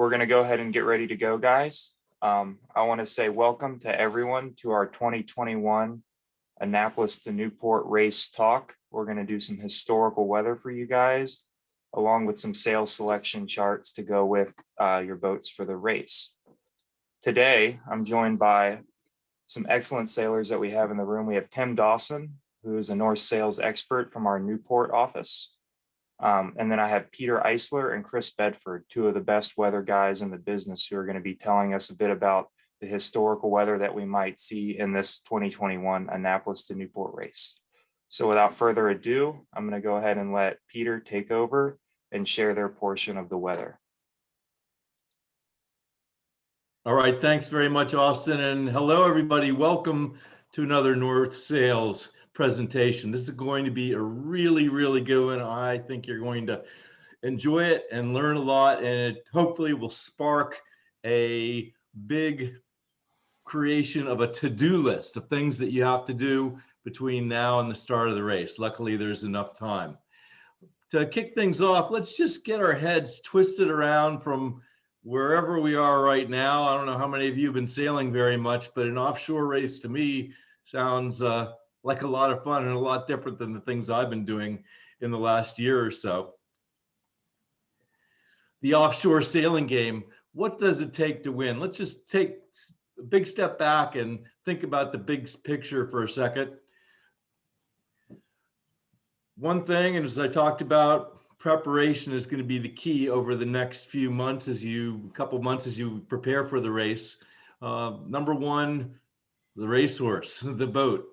we're going to go ahead and get ready to go, guys. I want to say welcome to everyone to our 2021 Annapolis to Newport race talk. We're going to do some historical weather for you guys, along with some sail selection charts to go with your boats for the race. Today, I'm joined by some excellent sailors that we have in the room. We have Tim Dawson, who is a North Sails expert from our Newport office. And then I have Peter Eisler and Chris Bedford, two of the best weather guys in the business, who are going to be telling us a bit about the historical weather that we might see in this 2021 Annapolis to Newport race. So without further ado, I'm going to go ahead and let Peter take over and share their portion of the weather. All right, thanks very much, Austin, and hello, everybody. Welcome to another North Sails presentation. This is going to be a really good one. I think you're going to enjoy it and learn a lot, and it hopefully will spark a big creation of a to-do list of things that you have to do between now and the start of the race. Luckily, there's enough time. To kick things off, let's just get our heads twisted around from wherever we are right now. I don't know how many of you have been sailing very much, but an offshore race to me sounds like a lot of fun and a lot different than the things I've been doing in the last year or so. The offshore sailing game, what does it take to win? Let's just take a big step back and think about the big picture for a second. One thing, and as I talked about, preparation is going to be the key over the next few months as you prepare for the race. Number one, the racehorse, the boat.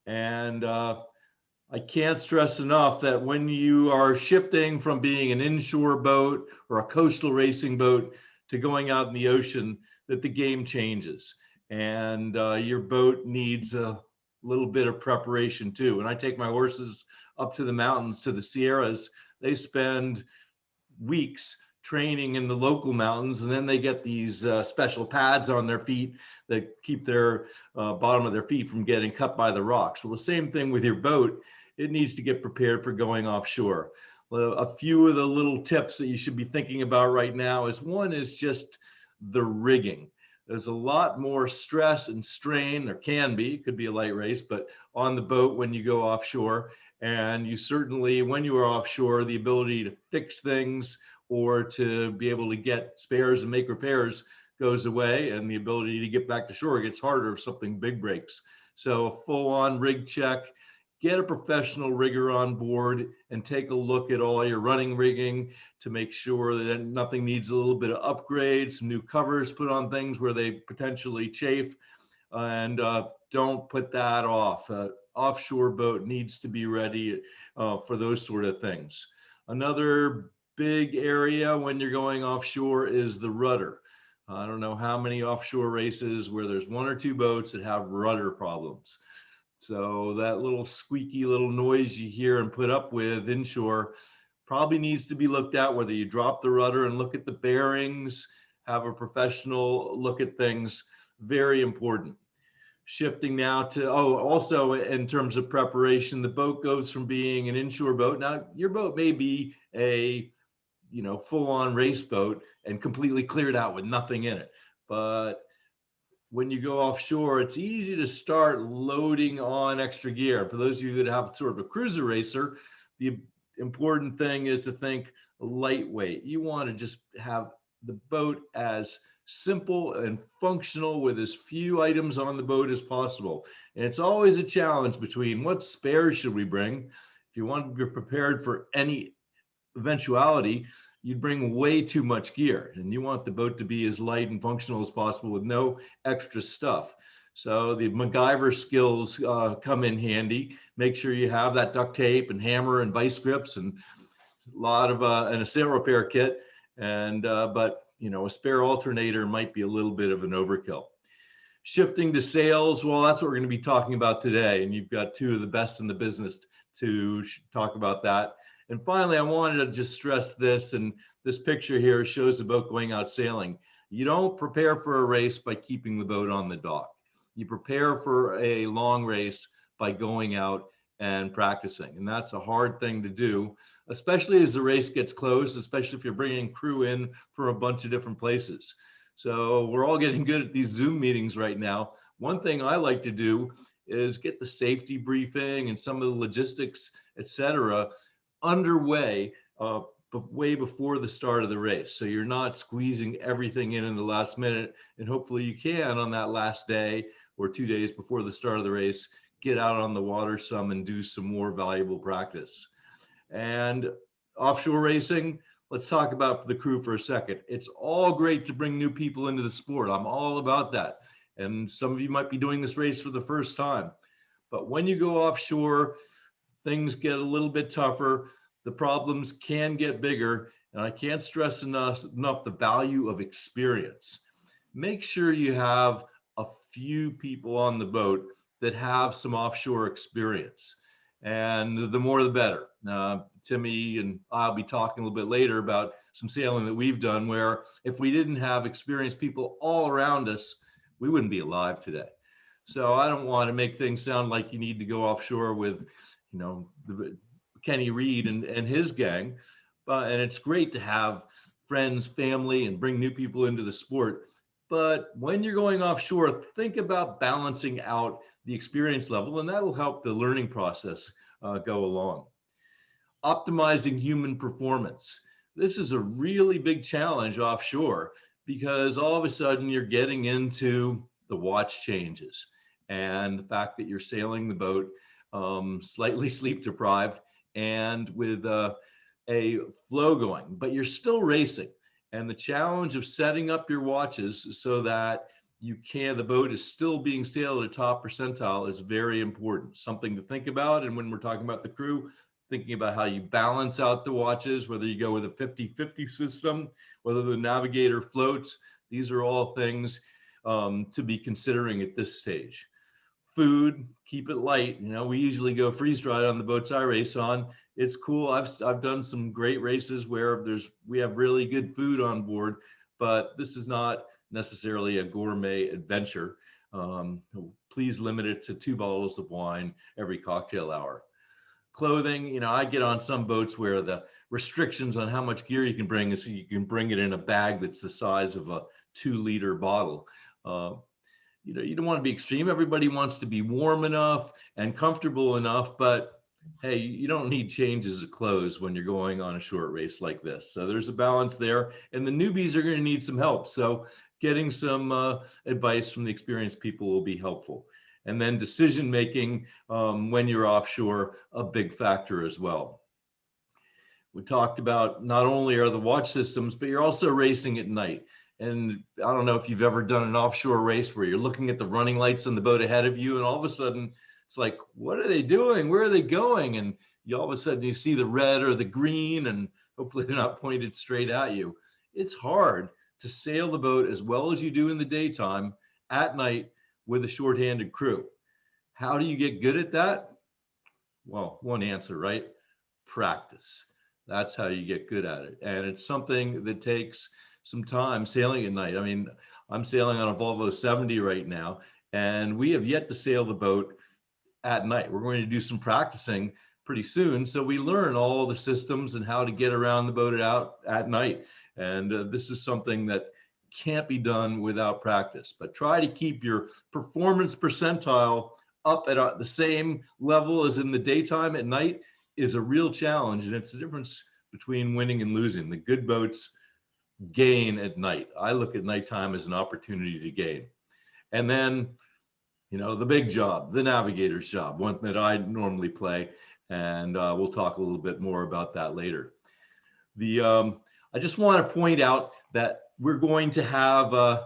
And I can't stress enough that when you are shifting from being an inshore boat or a coastal racing boat to going out in the ocean, that the game changes. And your boat needs a little bit of preparation too. When I take my horses up to the mountains, to the Sierras, they spend weeks training in the local mountains, and then they get these special pads on their feet that keep their bottom of their feet from getting cut by the rocks. Well, the same thing with your boat. It needs to get prepared for going offshore. A few of the little tips that you should be thinking about right now is one is just the rigging. There's a lot more stress and strain, there can be, it could be a light race, but on the boat when you go offshore. And you certainly, when you are offshore, the ability to fix things or to be able to get spares and make repairs goes away, and the ability to get back to shore gets harder if something big breaks. So a full-on rig check, get a professional rigger on board and take a look at all your running rigging to make sure that nothing needs a little bit of upgrade, some new covers put on things where they potentially chafe, and don't put that off. Offshore boat needs to be ready for those sort of things. Another big area when you're going offshore is the rudder. I don't know how many offshore races where there's one or two boats that have rudder problems. So that little squeaky little noise you hear and put up with inshore probably needs to be looked at, whether you drop the rudder and look at the bearings, have a professional look at things. Very important. Shifting now to, also in terms of preparation, the boat goes from being an inshore boat. Now, your boat may be a, full-on race boat and completely cleared out with nothing in it. But when you go offshore, it's easy to start loading on extra gear. For those of you that have sort of a cruiser racer, the important thing is to think lightweight. You want to just have the boat as simple and functional with as few items on the boat as possible. And it's always a challenge between what spares should we bring. If you want to be prepared for any eventuality, you'd bring way too much gear, and you want the boat to be as light and functional as possible with no extra stuff. So the MacGyver skills come in handy. Make sure you have that duct tape and hammer and vice grips and a lot of and a sail repair kit. And but a spare alternator might be a little bit of an overkill. Shifting to sails, well, that's what we're going to be talking about today. And you've got two of the best in the business to talk about that. And finally, I wanted to just stress this, and this picture here shows the boat going out sailing. You don't prepare for a race by keeping the boat on the dock. You prepare for a long race by going out and practicing. And that's a hard thing to do, especially as the race gets close, especially if you're bringing crew in from a bunch of different places. So we're all getting good at these Zoom meetings right now. One thing I like to do is get the safety briefing and some of the logistics, et cetera, underway way before the start of the race. So you're not squeezing everything in the last minute, and hopefully you can on that last day or 2 days before the start of the race, get out on the water some and do some more valuable practice. And offshore racing, let's talk about for the crew for a second. It's all great to bring new people into the sport. I'm all about that. And some of you might be doing this race for the first time. But when you go offshore, things get a little bit tougher. The problems can get bigger. And I can't stress enough the value of experience. Make sure you have a few people on the boat that have some offshore experience. And the more the better. Timmy and I'll be talking a little bit later about some sailing that we've done where if we didn't have experienced people all around us, we wouldn't be alive today. So I don't want to make things sound like you need to go offshore with, Kenny Reed and his gang. And it's great to have friends, family, and bring new people into the sport. But when you're going offshore, think about balancing out the experience level, and that'll help the learning process go along. Optimizing human performance. This is a really big challenge offshore because all of a sudden you're getting into the watch changes and the fact that you're sailing the boat slightly sleep deprived and with a flow going, but you're still racing. And the challenge of setting up your watches so that the boat is still being sailed at top percentile is very important. Something to think about. And when we're talking about the crew, thinking about how you balance out the watches, whether you go with a 50-50 system, whether the navigator floats, these are all things to be considering at this stage. Food, keep it light. We usually go freeze dried on the boats I race on. It's cool. I've done some great races where we have really good food on board, but this is not necessarily a gourmet adventure. Please limit it to 2 bottles of wine every cocktail hour. Clothing, I get on some boats where the restrictions on how much gear you can bring is so you can bring it in a bag that's the size of a 2-liter bottle. You don't want to be extreme. Everybody wants to be warm enough and comfortable enough, but hey, you don't need changes of clothes when you're going on a short race like this. So there's a balance there, and the newbies are going to need some help. So getting some advice from the experienced people will be helpful. And then decision-making when you're offshore, a big factor as well. We talked about not only are the watch systems, but you're also racing at night. And I don't know if you've ever done an offshore race where you're looking at the running lights on the boat ahead of you, and all of a sudden it's like, what are they doing? Where are they going? And all of a sudden you see the red or the green, and hopefully they're not pointed straight at you. It's hard to sail the boat as well as you do in the daytime at night with a shorthanded crew. How do you get good at that? Well, one answer, right? Practice. That's how you get good at it. And it's something that takes some time sailing at night. I mean, I'm sailing on a Volvo 70 right now, and we have yet to sail the boat at night. We're going to do some practicing pretty soon. So we learn all the systems and how to get around the boat out at night. And this is something that can't be done without practice, but try to keep your performance percentile up at the same level as in the daytime. At night is a real challenge, and it's the difference between winning and losing. The good boats gain at night. I look at nighttime as an opportunity to gain. And then, the big job, the navigator's job, one that I normally play, and we'll talk a little bit more about that later. I just want to point out that we're going to have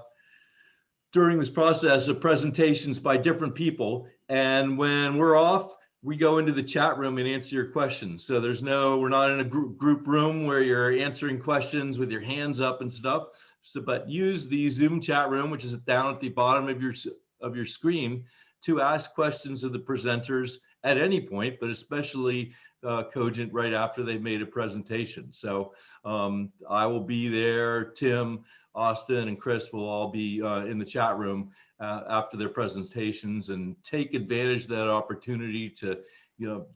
during this process of presentations by different people, and when we're off, we go into the chat room and answer your questions. So we're not in a group room where you're answering questions with your hands up and stuff. But use the Zoom chat room, which is down at the bottom of your screen, to ask questions of the presenters at any point, but especially cogent right after they've made a presentation. So I will be there. Tim, Austin, and Chris will all be in the chat room after their presentations and take advantage of that opportunity to,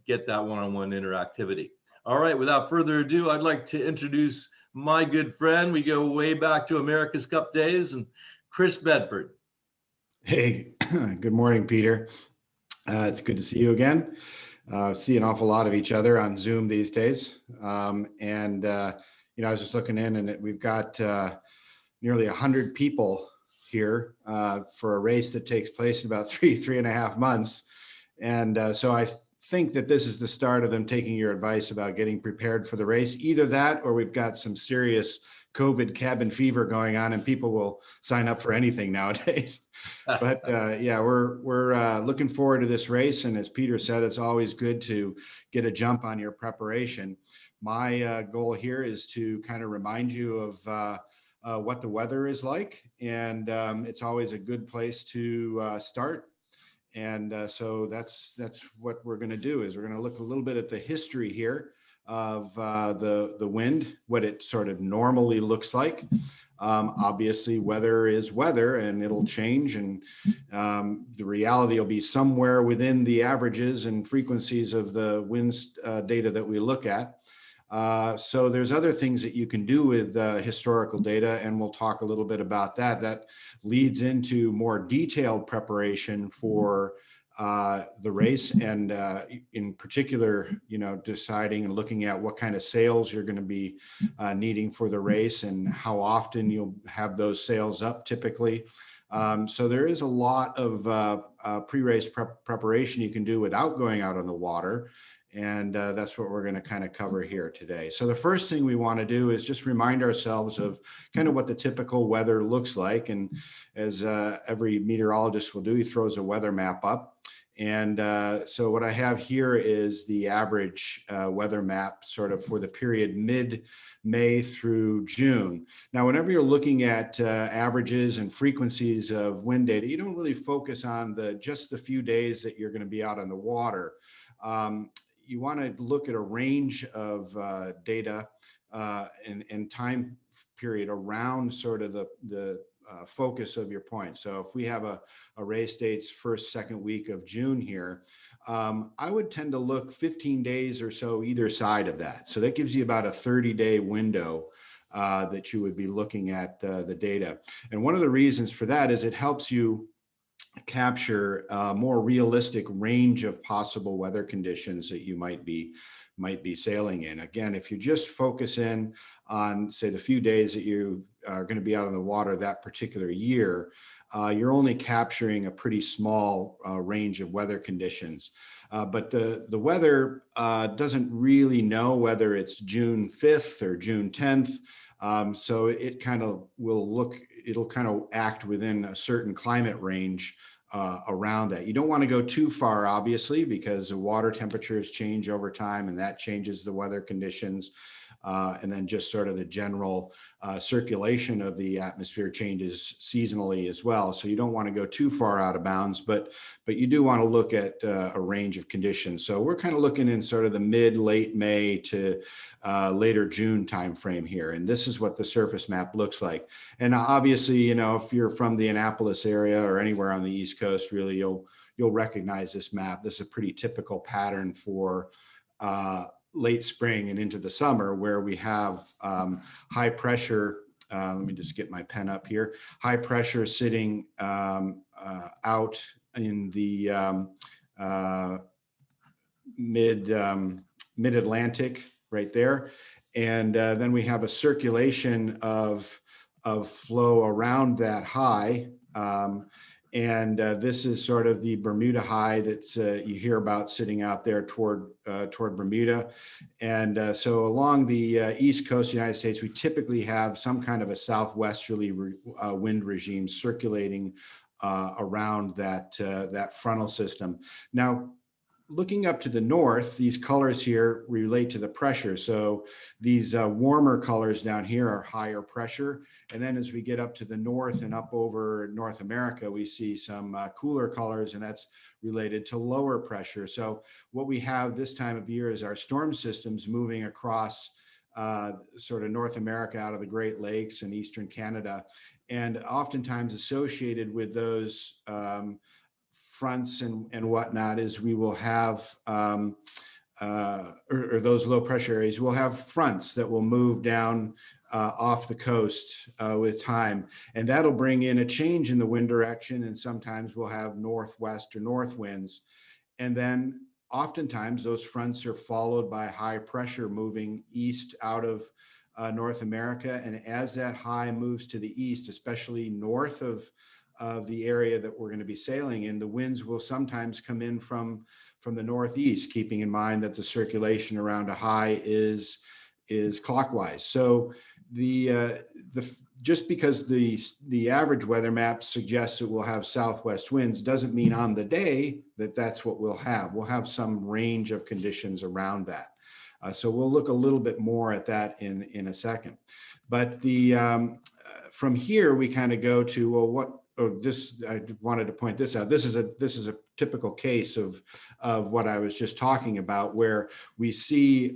get that one-on-one interactivity. All right, without further ado, I'd like to introduce my good friend. We go way back to America's Cup days, and Chris Bedford. Hey, good morning, Peter. It's good to see you again. See an awful lot of each other on Zoom these days. I was just looking in, and we've got nearly 100 people here for a race that takes place in about three and a half months. And so I think that this is the start of them taking your advice about getting prepared for the race. Either that, or we've got some serious COVID cabin fever going on, and people will sign up for anything nowadays. But yeah, we're looking forward to this race. And as Peter said, it's always good to get a jump on your preparation. My goal here is to kind of remind you of what the weather is like. And it's always a good place to start. And so that's what we're going to do, is we're going to look a little bit at the history here of the wind, what it sort of normally looks like. Obviously, weather is weather, and it'll change, and the reality will be somewhere within the averages and frequencies of the winds data that we look at. So there's other things that you can do with historical data, and we'll talk a little bit about that. That leads into more detailed preparation for the race, and in particular, deciding and looking at what kind of sails you're going to be needing for the race and how often you'll have those sails up typically. So there is a lot of pre-race preparation you can do without going out on the water. And that's what we're going to kind of cover here today. So the first thing we want to do is just remind ourselves of kind of what the typical weather looks like. And as every meteorologist will do, he throws a weather map up. And so what I have here is the average weather map sort of for the period mid-May through June. Now, whenever you're looking at averages and frequencies of wind data, you don't really focus on just the few days that you're going to be out on the water. You want to look at a range of data and time period around sort of the focus of your point. So if we have a race dates first, second week of June here, I would tend to look 15 days or so either side of that. So that gives you about a 30-day window that you would be looking at the data. And one of the reasons for that is it helps you capture a more realistic range of possible weather conditions that you might be sailing in. Again, if you just focus in on, say, the few days that you are going to be out on the water that particular year, you're only capturing a pretty small range of weather conditions. But the weather doesn't really know whether it's June 5th or June 10th. So it kind of it'll kind of act within a certain climate range around that. You don't want to go too far, obviously, because the water temperatures change over time, and that changes the weather conditions. And then just sort of the general circulation of the atmosphere changes seasonally as well. So you don't want to go too far out of bounds, but you do want to look at a range of conditions. So we're kind of looking in sort of the late May to later June timeframe here. And this is what the surface map looks like. And obviously, if you're from the Annapolis area or anywhere on the East Coast, really, you'll recognize this map. This is a pretty typical pattern for late spring and into the summer, where we have high pressure. Let me just get my pen up here. High pressure sitting out in the mid-Atlantic right there. And then we have a circulation of flow around that high. And this is sort of the Bermuda high that you hear about sitting out there toward Bermuda. And so along the East Coast of the United States, we typically have some kind of a southwesterly wind regime circulating around that frontal system. Now, looking up to the north, these colors here relate to the pressure. So these warmer colors down here are higher pressure. And then as we get up to the north and up over North America, we see some cooler colors, and that's related to lower pressure. So what we have this time of year is our storm systems moving across sort of North America out of the Great Lakes and Eastern Canada. And oftentimes associated with those fronts and whatnot is we will have, or those low pressure areas, we'll have fronts that will move down off the coast with time. And that'll bring in a change in the wind direction. And sometimes we'll have northwest or north winds. And then oftentimes those fronts are followed by high pressure moving east out of North America. And as that high moves to the east, especially north of the area that we're going to be sailing in, the winds will sometimes come in from the northeast, keeping in mind that the circulation around a high is clockwise. So just because the average weather map suggests that we'll have southwest winds doesn't mean on the day that that's what we'll have. We'll have some range of conditions around that. So we'll look a little bit more at that in a second. But from here we kind of go to, well, I wanted to point this out. This is a typical case of what I was just talking about, where we see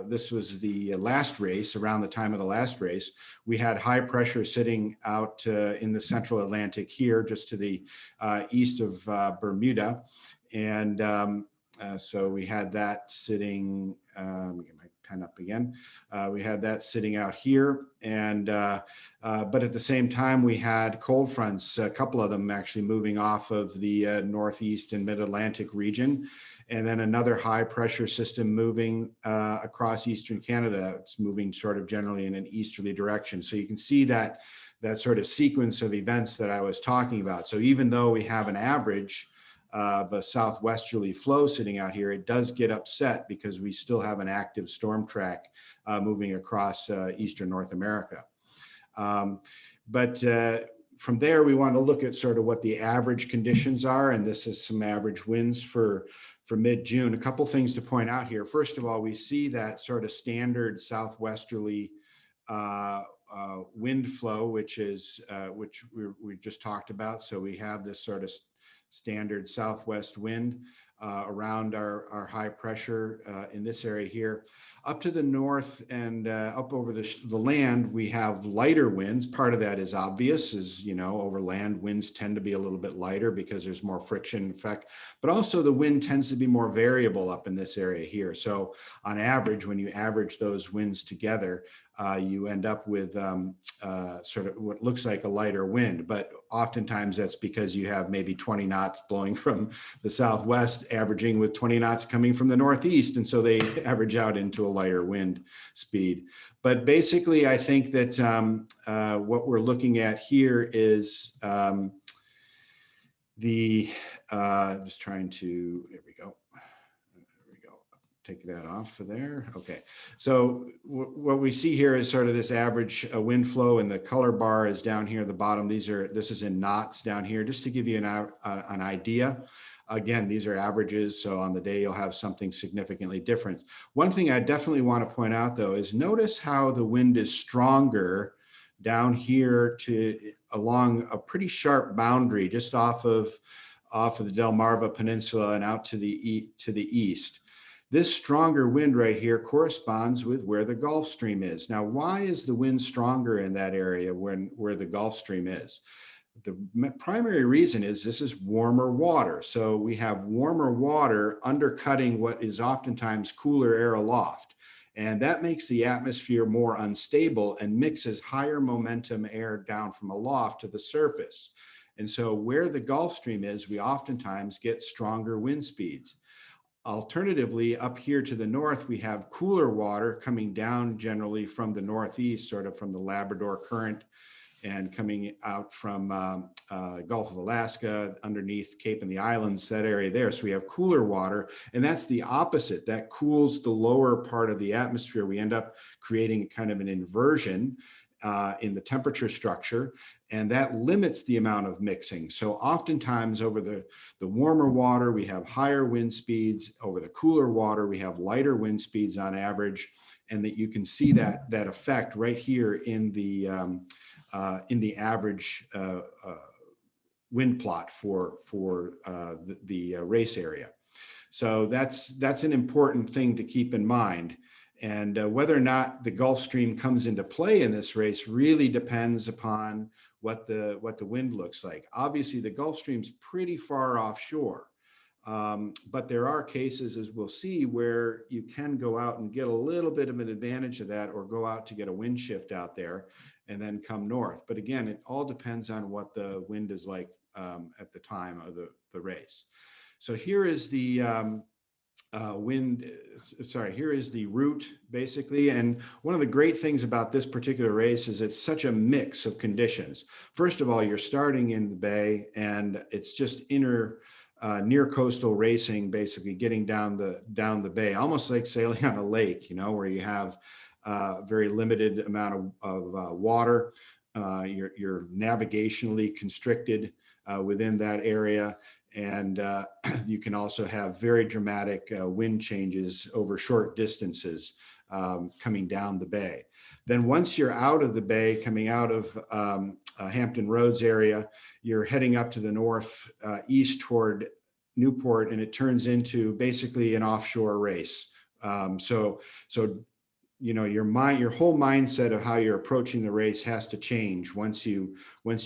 this was the last race. Around the time of the last race, we had high pressure sitting out in the central Atlantic here, just to the east of Bermuda, and so we had that sitting. Let me get my pen up again. We had that sitting out here, and but at the same time we had cold fronts, a couple of them actually moving off of the northeast and mid-Atlantic region, and then another high pressure system moving across eastern Canada. It's moving sort of generally in an easterly direction. So you can see that sort of sequence of events that I was talking about. So even though we have an average a southwesterly flow sitting out here, it does get upset because we still have an active storm track moving across eastern North America. But from there, we want to look at sort of what the average conditions are, and this is some average winds for mid-June. A couple things to point out here. First of all, we see that sort of standard southwesterly wind flow, which we just talked about. So we have this sort of standard southwest wind around our high pressure in this area here. Up to the north and up over the land, we have lighter winds. Part of that is obvious, is, over land, winds tend to be a little bit lighter because there's more friction effect, but also the wind tends to be more variable up in this area here. So on average, when you average those winds together, you end up with sort of what looks like a lighter wind, but oftentimes that's because you have maybe 20 knots blowing from the southwest, averaging with 20 knots coming from the northeast, and so they average out into a lighter wind speed. But basically, I think that what we're looking at here is just trying to, there we go. Take that off of there. Okay. So what we see here is sort of this average wind flow, and the color bar is down here at the bottom. This is in knots down here, just to give you an idea. Again, these are averages, so on the day you'll have something significantly different. One thing I definitely want to point out, though, is notice how the wind is stronger down here along a pretty sharp boundary just off of the Delmarva Peninsula and out to the east. This stronger wind right here corresponds with where the Gulf Stream is. Now, why is the wind stronger in that area where the Gulf Stream is? The primary reason is this is warmer water. So we have warmer water undercutting what is oftentimes cooler air aloft. And that makes the atmosphere more unstable and mixes higher momentum air down from aloft to the surface. And so where the Gulf Stream is, we oftentimes get stronger wind speeds. Alternatively, up here to the north, we have cooler water coming down generally from the northeast, sort of from the Labrador Current, and coming out from Gulf of Alaska, underneath Cape and the Islands, that area there. So we have cooler water, and that's the opposite. That cools the lower part of the atmosphere. We end up creating kind of an inversion in the temperature structure, and that limits the amount of mixing. So oftentimes over the warmer water, we have higher wind speeds. Over the cooler water, we have lighter wind speeds on average, and that you can see that effect right here in the average wind plot for the race area. So that's an important thing to keep in mind. And whether or not the Gulf Stream comes into play in this race really depends upon what the wind looks like. Obviously, the Gulf Stream's pretty far offshore, but there are cases, as we'll see, where you can go out and get a little bit of an advantage of that, or go out to get a wind shift out there and then come north. But again, it all depends on what the wind is like at the time of the race. So here is the here is the route basically. And one of the great things about this particular race is it's such a mix of conditions. First of all, you're starting in the bay, and it's just near coastal racing, basically getting down the bay, almost like sailing on a lake, where you have very limited amount of water. You're navigationally constricted within that area. And you can also have very dramatic wind changes over short distances coming down the bay. Then once you're out of the bay, coming out of Hampton Roads area, you're heading up to the north east toward Newport, and it turns into basically an offshore race. So your whole mindset of how you're approaching the race has to change once you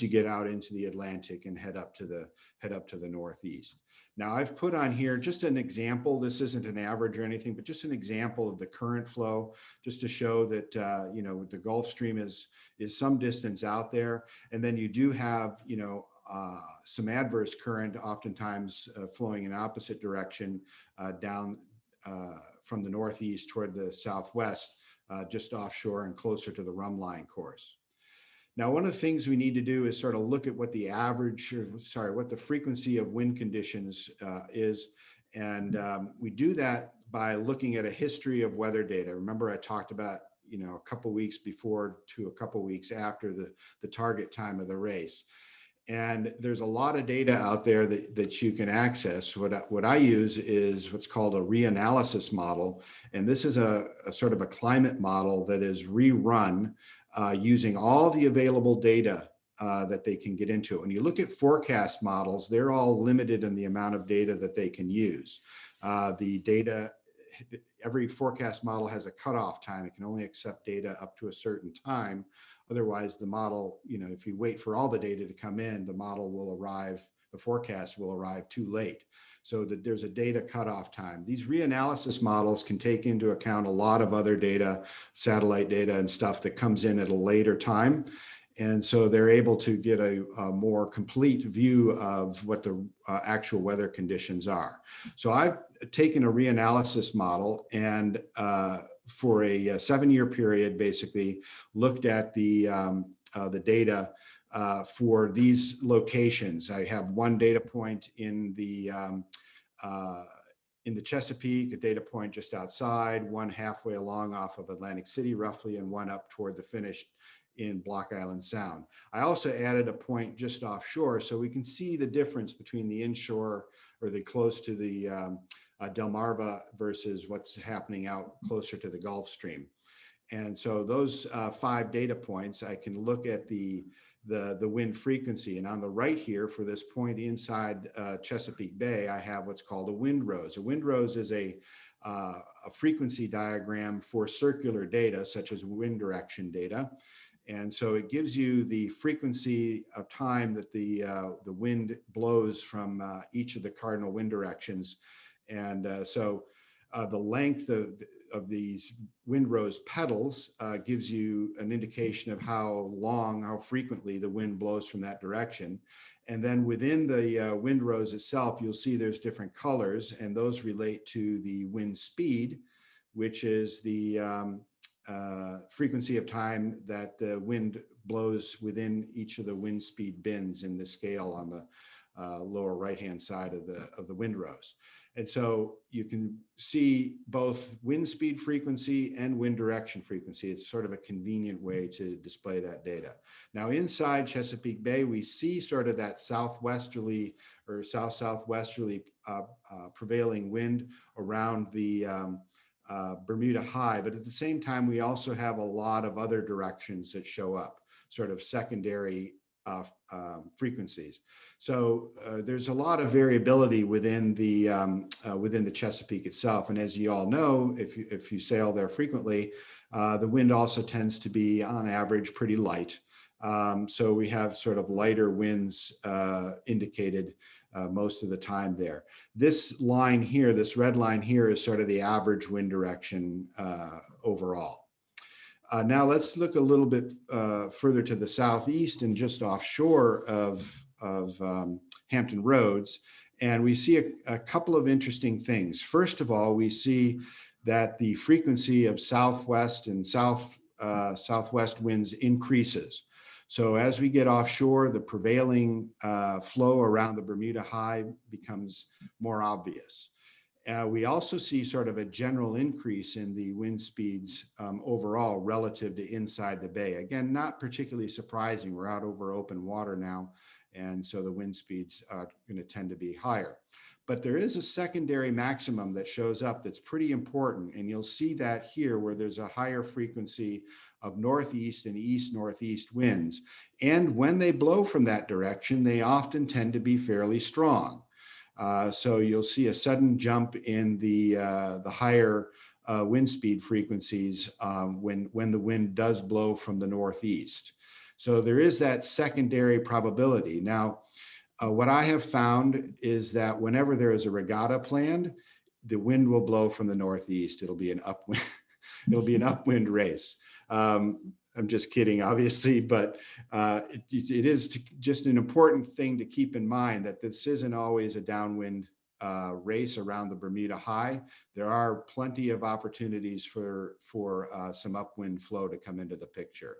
get out into the Atlantic and head up to the northeast. Now, I've put on here just an example. This isn't an average or anything, but just an example of the current flow, just to show that the Gulf Stream is some distance out there, and then you do have some adverse current, oftentimes flowing in opposite direction down from the northeast toward the southwest, just offshore and closer to the rum line course. Now, one of the things we need to do is sort of look at what the what the frequency of wind conditions is. And we do that by looking at a history of weather data. Remember, I talked about, a couple weeks before to a couple weeks after the target time of the race. And there's a lot of data out there that you can access. What I use is what's called a reanalysis model. And this is a sort of a climate model that is rerun using all the available data that they can get into. When you look at forecast models, they're all limited in the amount of data that they can use. Every forecast model has a cutoff time. It can only accept data up to a certain time. Otherwise, the model, if you wait for all the data to come in, the forecast will arrive too late. So that there's a data cutoff time. These reanalysis models can take into account a lot of other data, satellite data and stuff that comes in at a later time. And so they're able to get a more complete view of what the actual weather conditions are. So I've taken a reanalysis model and for a 7-year period, basically looked at the data for these locations. I have one data point in the Chesapeake, a data point just outside, one halfway along off of Atlantic City roughly, and one up toward the finish in Block Island Sound. I also added a point just offshore so we can see the difference between the inshore or the close to the Delmarva versus what's happening out closer to the Gulf Stream. And so those 5 data points, I can look at the wind frequency. And on the right here, for this point inside Chesapeake Bay, I have what's called a windrose. A windrose is a frequency diagram for circular data, such as wind direction data. And so it gives you the frequency of time that the wind blows from each of the cardinal wind directions. And so the length of these windrose petals gives you an indication of how frequently the wind blows from that direction. And then within the windrose itself, you'll see there's different colors, and those relate to the wind speed, which is the frequency of time that the wind blows within each of the wind speed bins in the scale on the lower right-hand side of the windrose. And so you can see both wind speed frequency and wind direction frequency. It's sort of a convenient way to display that data. Now inside Chesapeake Bay, we see sort of that southwesterly or south-southwesterly prevailing wind around the Bermuda High. But at the same time, we also have a lot of other directions that show up, sort of secondary frequencies. So there's a lot of variability within the Chesapeake itself. And as you all know, if you sail there frequently, the wind also tends to be on average pretty light. So we have sort of lighter winds indicated most of the time there. This line here, this red line here, is sort of the average wind direction overall. Now let's look a little bit further to the southeast and just offshore of Hampton Roads, and we see a couple of interesting things. First of all, we see that the frequency of southwest and southwest winds increases. So as we get offshore, the prevailing flow around the Bermuda High becomes more obvious. We also see sort of a general increase in the wind speeds overall relative to inside the bay. Again, not particularly surprising. We're out over open water now, and so the wind speeds are going to tend to be higher. But there is a secondary maximum that shows up that's pretty important, and you'll see that here where there's a higher frequency of northeast and east-northeast winds. And when they blow from that direction, they often tend to be fairly strong. So you'll see a sudden jump in the higher wind speed frequencies when the wind does blow from the northeast. So there is that secondary probability. Now, what I have found is that whenever there is a regatta planned, the wind will blow from the northeast. It'll be an upwind. It'll be an upwind race. I'm just kidding, obviously, but it is just an important thing to keep in mind that this isn't always a downwind race around the Bermuda High. There are plenty of opportunities for some upwind flow to come into the picture.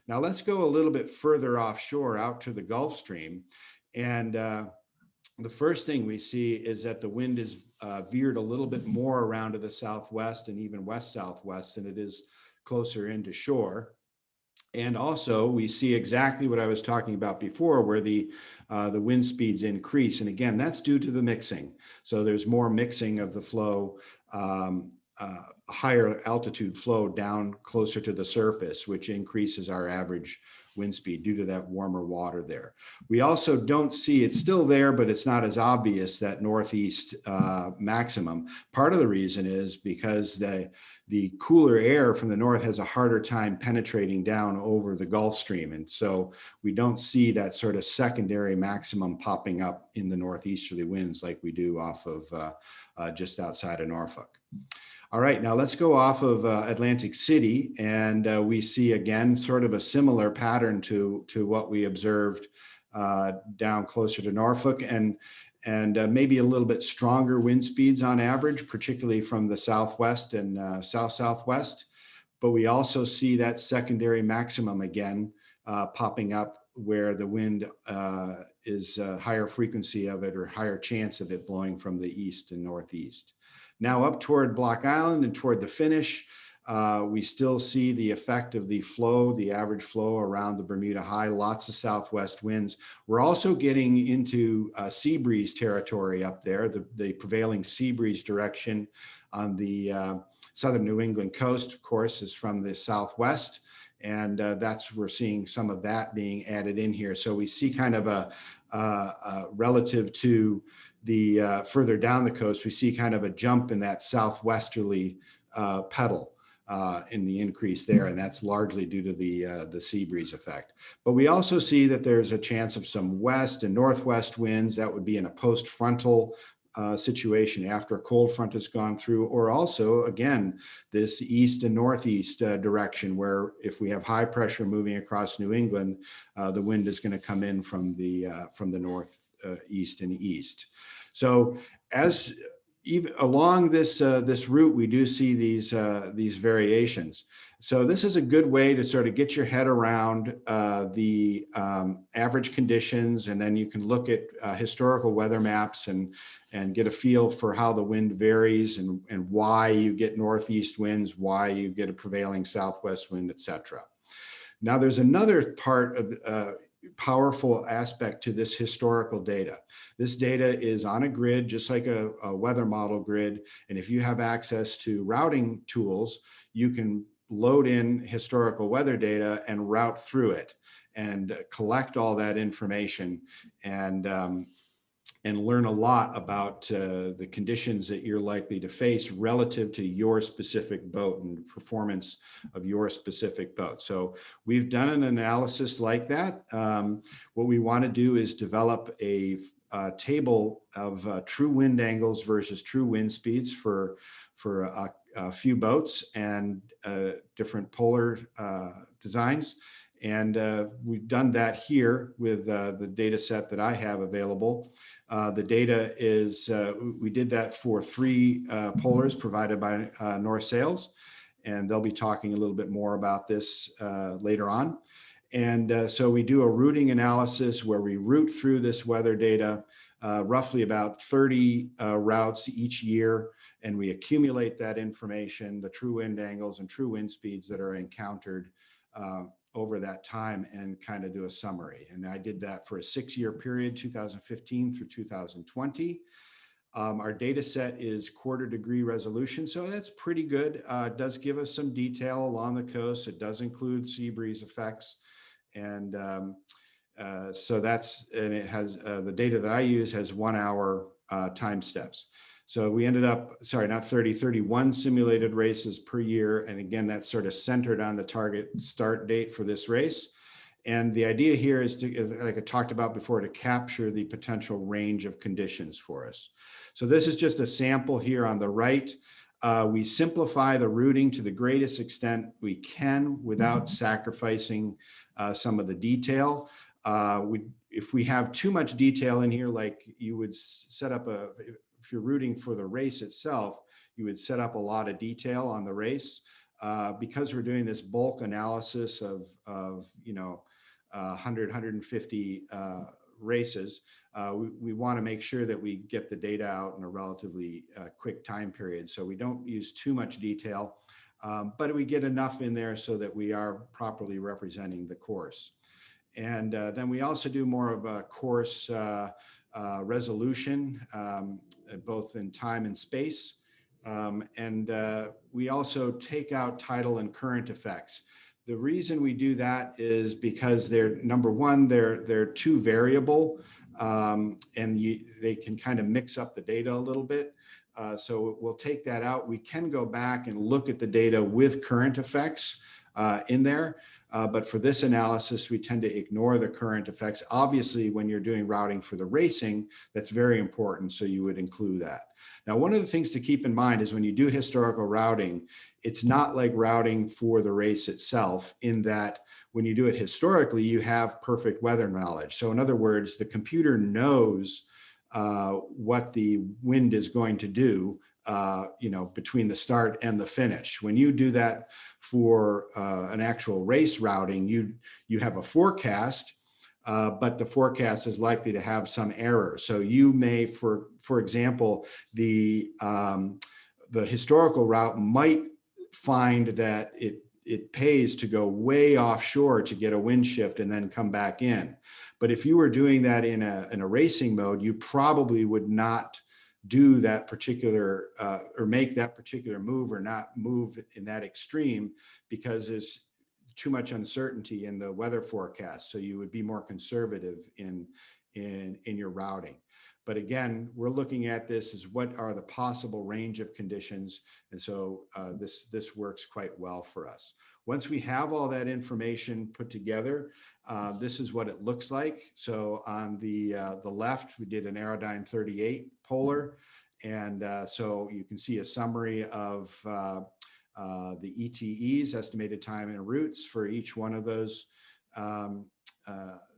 Now let's go a little bit further offshore out to the Gulf Stream. And the first thing we see is that the wind is veered a little bit more around to the southwest and even west-southwest than it is closer into shore. And also we see exactly what I was talking about before, where the wind speeds increase. And again, that's due to the mixing. So there's more mixing of the flow, higher altitude flow down closer to the surface, which increases our average wind speed due to that warmer water there. We also don't see, it's still there, but it's not as obvious, that northeast maximum. Part of the reason is because the cooler air from the north has a harder time penetrating down over the Gulf Stream. And so we don't see that sort of secondary maximum popping up in the northeasterly winds like we do off of just outside of Norfolk. All right, now let's go off of Atlantic City, and we see again sort of a similar pattern to what we observed down closer to Norfolk, and maybe a little bit stronger wind speeds on average, particularly from the southwest and south-southwest. But we also see that secondary maximum again popping up where the wind is a higher frequency of it or higher chance of it blowing from the east and northeast. Now up toward Block Island and toward the finish, we still see the effect of the flow, the average flow around the Bermuda High, lots of southwest winds. We're also getting into sea breeze territory up there. The prevailing sea breeze direction on the southern New England coast, of course, is from the southwest. And we're seeing some of that being added in here. So we see kind of a relative to the further down the coast, we see kind of a jump in that southwesterly pedal in the increase there, and that's largely due to the sea breeze effect. But we also see that there's a chance of some west and northwest winds. That would be in a post-frontal situation after a cold front has gone through, or also, again, this east and northeast direction, where if we have high pressure moving across New England, the wind is going to come in from the north, east and east. So as even along this route, we do see these variations. So this is a good way to sort of get your head around the average conditions, and then you can look at historical weather maps and get a feel for how the wind varies and why you get northeast winds, why you get a prevailing southwest wind, etc. Now there's another part of powerful aspect to this historical data. This data is on a grid, just like a weather model grid. And if you have access to routing tools, you can load in historical weather data and route through it and collect all that information and learn a lot about the conditions that you're likely to face relative to your specific boat and performance of your specific boat. So we've done an analysis like that. What we want to do is develop a table of true wind angles versus true wind speeds for a few boats and different polar designs. And we've done that here with the data set that I have available. The data is, we did that for 3 polars provided by North Sails, and they'll be talking a little bit more about this later on. And so we do a routing analysis where we route through this weather data, roughly about 30 routes each year, and we accumulate that information, the true wind angles and true wind speeds that are encountered over that time, and kind of do a summary. And I did that for a 6-year period, 2015 through 2020. Our data set is 1/4 degree resolution, so that's pretty good. It does give us some detail along the coast. It does include sea breeze effects. And so that's, and it has, the data that I use has 1 hour time steps. So we ended up, sorry, not 30, 31 simulated races per year. And again, that's sort of centered on the target start date for this race. And the idea here is to, like I talked about before, to capture the potential range of conditions for us. So this is just a sample here on the right. We simplify the routing to the greatest extent we can without sacrificing some of the detail. If we have too much detail in here, like you would set up if you're rooting for the race itself, you would set up a lot of detail on the race. Because we're doing this bulk analysis of 100, 150 races, we want to make sure that we get the data out in a relatively quick time period. So we don't use too much detail, but we get enough in there so that we are properly representing the course. And then we also do more of a course resolution, both in time and space. We also take out tidal and current effects. The reason we do that is because they're, number one, they're too variable, and they can kind of mix up the data a little bit. So we'll take that out. We can go back and look at the data with current effects in there. But for this analysis, we tend to ignore the current effects. Obviously, when you're doing routing for the racing, that's very important, so you would include that. Now, one of the things to keep in mind is when you do historical routing, it's not like routing for the race itself, in that when you do it historically, you have perfect weather knowledge. So in other words, the computer knows what the wind is going to do between the start and the finish. When you do that for an actual race routing, you have a forecast, but the forecast is likely to have some error. So you may, for example, the historical route might find that it pays to go way offshore to get a wind shift and then come back in. But if you were doing that in a racing mode, you probably would not do that particular or make that particular move, or not move in that extreme, because there's too much uncertainty in the weather forecast. So you would be more conservative in your routing. But again, we're looking at this as what are the possible range of conditions. And so this works quite well for us. Once we have all that information put together, this is what it looks like. So on the left, we did an Aerodyne 38 polar. And so you can see a summary of the ETEs, estimated time and routes, for each one of those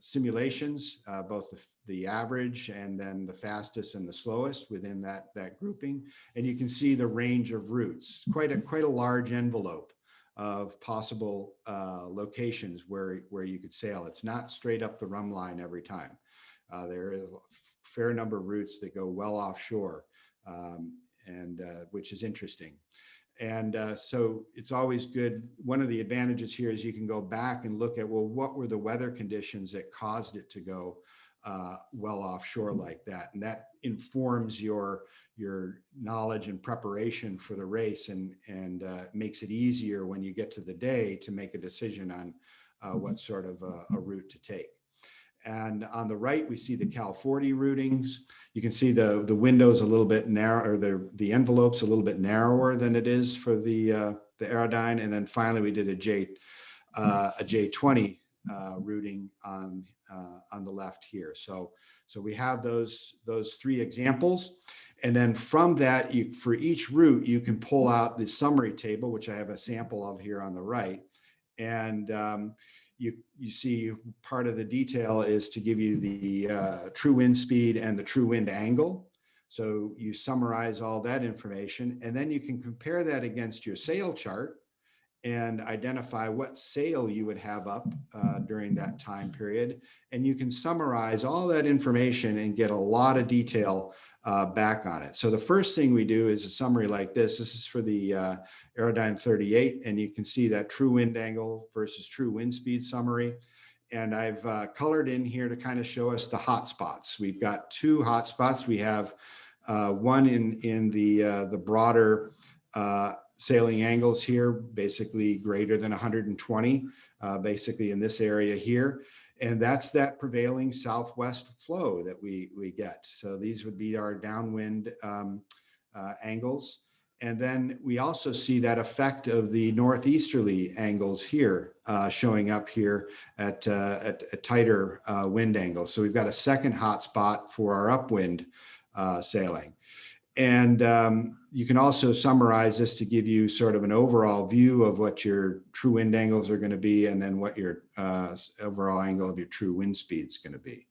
simulations, both the average and then the fastest and the slowest within that grouping. And you can see the range of routes, quite a large envelope of possible locations where you could sail. It's not straight up the rum line every time. There is a fair number of routes that go well offshore, which is interesting. And so it's always good. One of the advantages here is you can go back and look at, well, what were the weather conditions that caused it to go well offshore like that. And that informs your knowledge and preparation for the race, and makes it easier when you get to the day to make a decision on what sort of a route to take. And on the right, we see the Cal 40 routings. You can see the window's a little bit narrow, or the envelope's a little bit narrower than it is for the Aerodyne. And then finally, we did a J20 routing on the left here. So we have those three examples. And then from that, for each route, you can pull out the summary table, which I have a sample of here on the right. And you see part of the detail is to give you the true wind speed and the true wind angle. So you summarize all that information, and then you can compare that against your sail chart and identify what sail you would have up during that time period. And you can summarize all that information and get a lot of detail back on it. So the first thing we do is a summary like this. This is for the Aerodyne 38, and you can see that true wind angle versus true wind speed summary. And I've colored in here to kind of show us the hot spots. We've got two hot spots. We have one in the broader sailing angles here, basically greater than 120, basically in this area here. And that's that prevailing southwest flow that we get. So these would be our downwind angles. And then we also see that effect of the northeasterly angles here showing up here at tighter wind angles. So we've got a second hot spot for our upwind sailing. And you can also summarize this to give you sort of an overall view of what your true wind angles are going to be, and then what your overall angle of your true wind speed is going to be.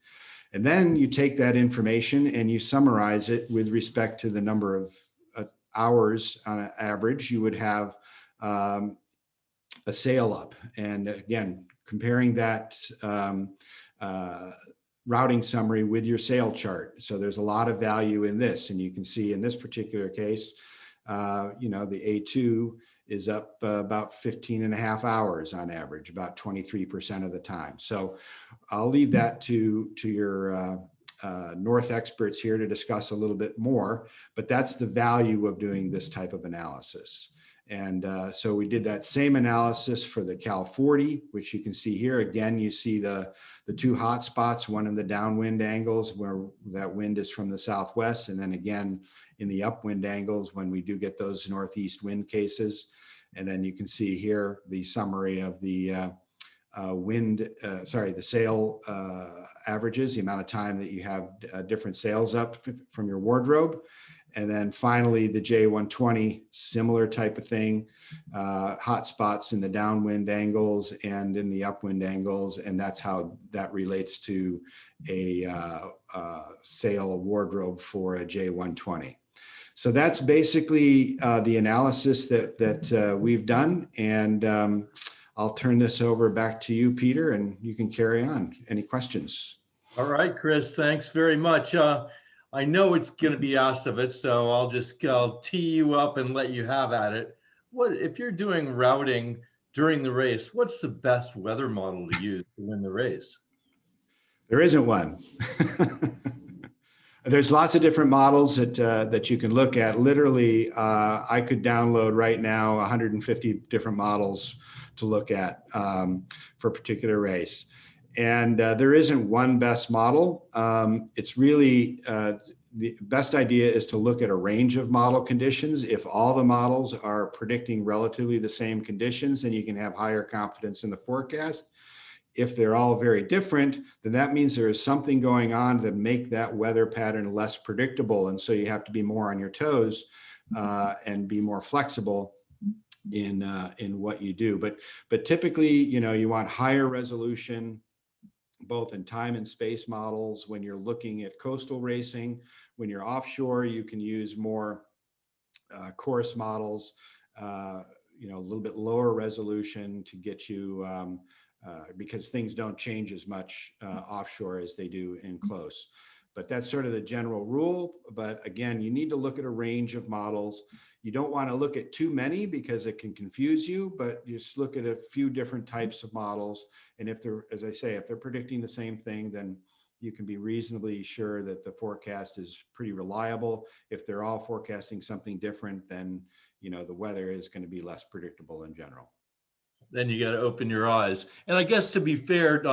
And then you take that information and you summarize it with respect to the number of hours on an average you would have a sail up. And again, comparing that routing summary with your sail chart. So there's a lot of value in this. And you can see in this particular case, the A2 is up about 15.5 hours on average, about 23% of the time. So I'll leave that to your North experts here to discuss a little bit more, but that's the value of doing this type of analysis. And so we did that same analysis for the Cal 40, which you can see here. Again, you see the two hot spots, one in the downwind angles where that wind is from the southwest, and then again in the upwind angles when we do get those northeast wind cases. And then you can see here the summary of the the sail averages, the amount of time that you have different sails up from your wardrobe. And then finally, the J120, similar type of thing, hot spots in the downwind angles and in the upwind angles. And that's how that relates to a sail wardrobe for a J120. So that's basically the analysis that we've done. And I'll turn this over back to you, Peter, and you can carry on. Any questions? All right, Chris, thanks very much. I know it's going to be asked of it, so I'll tee you up and let you have at it. What if you're doing routing during the race? What's the best weather model to use to win the race? There isn't one. There's lots of different models that you can look at. Literally, I could download right now 150 different models to look at for a particular race. And there isn't one best model. It's really, the best idea is to look at a range of model conditions. If all the models are predicting relatively the same conditions, then you can have higher confidence in the forecast. If they're all very different, then that means there is something going on that make that weather pattern less predictable. And so you have to be more on your toes and be more flexible in what you do. But typically, you want higher resolution, both in time and space models. When you're looking at coastal racing, when you're offshore, you can use more course models, a little bit lower resolution to get you, because things don't change as much offshore as they do in close. But that's sort of the general rule. But again, you need to look at a range of models. You don't want to look at too many because it can confuse you, but you just look at a few different types of models. And if they're, as I say, if they're predicting the same thing, then you can be reasonably sure that the forecast is pretty reliable. If they're all forecasting something different, then, you know, the weather is going to be less predictable in general. Then you got to open your eyes. And I guess to be fair,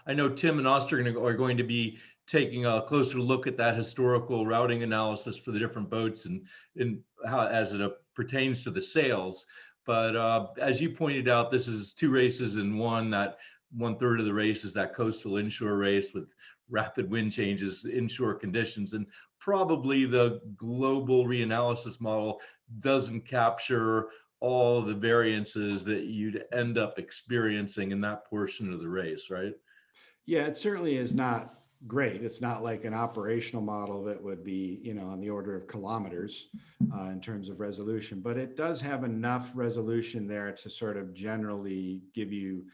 I know Tim and Austin are going to be taking a closer look at that historical routing analysis for the different boats and how as it pertains to the sails. But as you pointed out, this is two races in one. That 1/3 of the race is that coastal inshore race with rapid wind changes, inshore conditions, and probably the global reanalysis model doesn't capture all the variances that you'd end up experiencing in that portion of the race, right? Yeah, it certainly is not great. It's not like an operational model that would be, you know, on the order of kilometers in terms of resolution, but it does have enough resolution there to sort of generally give you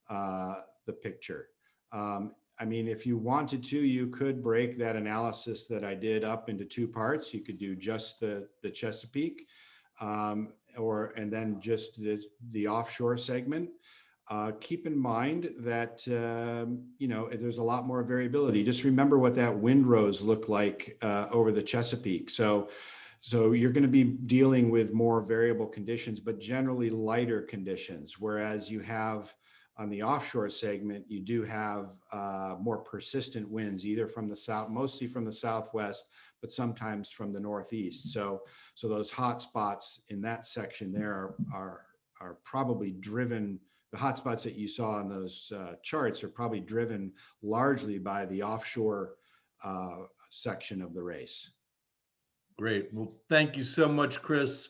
the picture. I mean, if you wanted to, you could break that analysis that I did up into two parts. You could do just the Chesapeake and then just the offshore segment. Keep in mind that, you know, there's a lot more variability. Just remember what that windrows look like over the Chesapeake. So you're going to be dealing with more variable conditions, but generally lighter conditions. Whereas you have on the offshore segment, you do have more persistent winds, either from the south, mostly from the southwest, but sometimes from the northeast. So those hot spots in that section there are probably driven. The hot spots that you saw in those charts are probably driven largely by the offshore section of the race. Great. Well, thank you so much, Chris.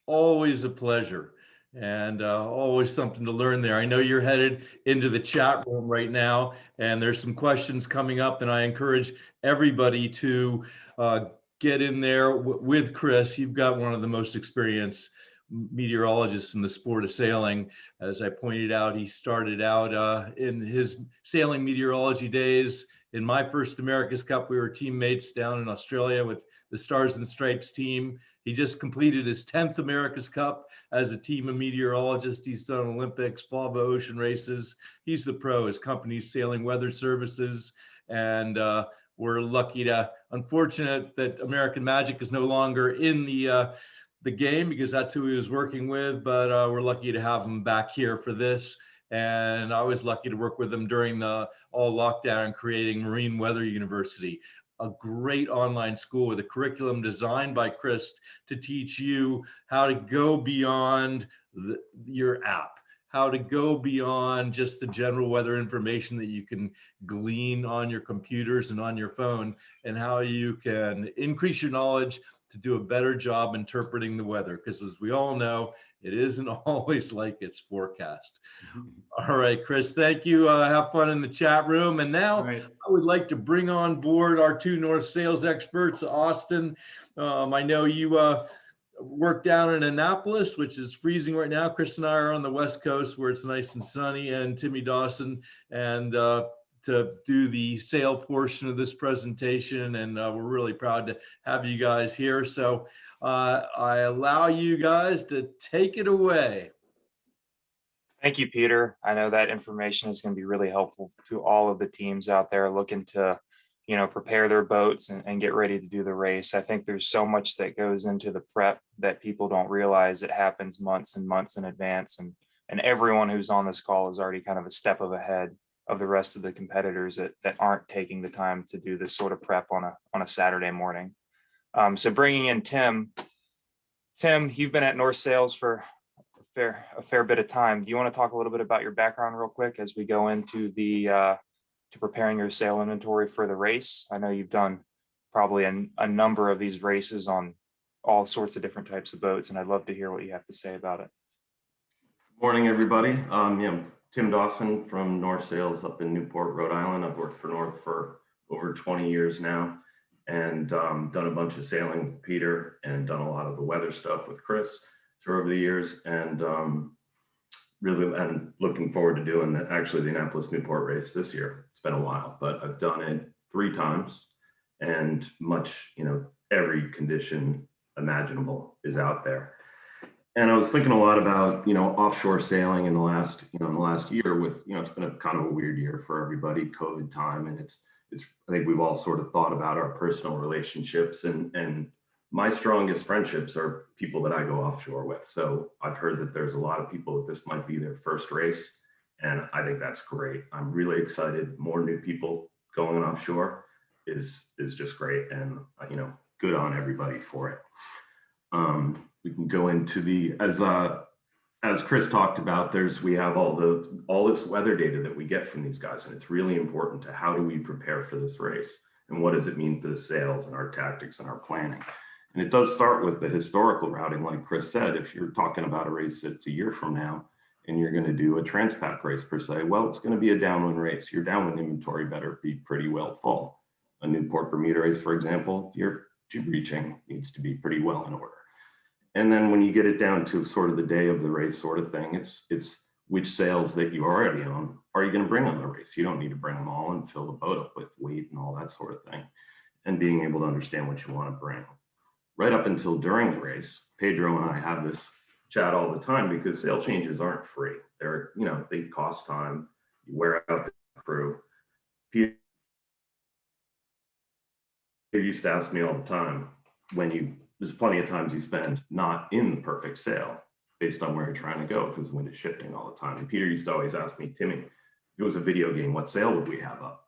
Always a pleasure and always something to learn there. I know you're headed into the chat room right now, and there's some questions coming up, and I encourage everybody to get in there with Chris. You've got one of the most experienced meteorologists in the sport of sailing. As I pointed out, he started out in his sailing meteorology days. In my first America's Cup, we were teammates down in Australia with the Stars and Stripes team. He just completed his 10th America's Cup as a team of meteorologists. He's done Olympics, Volvo ocean races. He's the pro. His company's Sailing Weather Services. And we're unfortunate that American Magic is no longer in the game because that's who he was working with, but we're lucky to have him back here for this. And I was lucky to work with him during the all lockdown, creating Marine Weather University, a great online school with a curriculum designed by Chris to teach you how to go beyond your app, how to go beyond just the general weather information that you can glean on your computers and on your phone, and how you can increase your knowledge to do a better job interpreting the weather. Because as we all know, it isn't always like it's forecast. All right, Chris, thank you. Have fun in the chat room. And now I would like to bring on board our two North Sales experts, Austin. I know you work down in Annapolis, which is freezing right now. Chris and I are on the West Coast where it's nice and sunny, and Timmy Dawson, and to do the sail portion of this presentation. And we're really proud to have you guys here. So I allow you guys to take it away. Thank you, Peter. I know that information is going to be really helpful to all of the teams out there looking to, you know, prepare their boats and get ready to do the race. I think there's so much that goes into the prep that people don't realize. It happens months and months in advance. And everyone who's on this call is already kind of a step ahead of the rest of the competitors that aren't taking the time to do this sort of prep on a Saturday morning. So bringing in Tim, you've been at North Sales for a fair bit of time. Do you want to talk a little bit about your background real quick as we go into to preparing your sail inventory for the race? I know you've done probably a number of these races on all sorts of different types of boats, and I'd love to hear what you have to say about it. Morning, everybody. Tim Dawson from North Sales up in Newport, Rhode Island. I've worked for North for over 20 years now, and done a bunch of sailing with Peter and done a lot of the weather stuff with Chris through over the years, and really looking forward to doing the Annapolis Newport race this year. It's been a while, but I've done it 3 times, and every condition imaginable is out there. And I was thinking a lot about, offshore sailing in the last year with, it's been a kind of a weird year for everybody, COVID time, and it's I think we've all sort of thought about our personal relationships, and my strongest friendships are people that I go offshore with. So I've heard that there's a lot of people that this might be their first race, and I think that's great. I'm really excited. More new people going offshore is just great, and good on everybody for it. We can go into the, as Chris talked about, we have all this weather data that we get from these guys, and it's really important to how do we prepare for this race, and what does it mean for the sails and our tactics and our planning. And it does start with the historical routing, like Chris said. If you're talking about a race that's a year from now, and you're going to do a transpac race per se, well, it's going to be a downwind race. Your downwind inventory better be pretty well full. A Newport Bermuda race, for example, your jib reaching needs to be pretty well in order. And then when you get it down to sort of the day of the race sort of thing, it's which sails that you already own are you going to bring on the race? You don't need to bring them all and fill the boat up with weight and all that sort of thing. And being able to understand what you want to bring. Right up until during the race, Pedro and I have this chat all the time, because sail changes aren't free. They cost time. You wear out the crew. Peter used to ask me all the time, there's plenty of times you spend not in the perfect sail based on where you're trying to go, because the wind is shifting all the time. And Peter used to always ask me, Timmy, if it was a video game, what sail would we have up?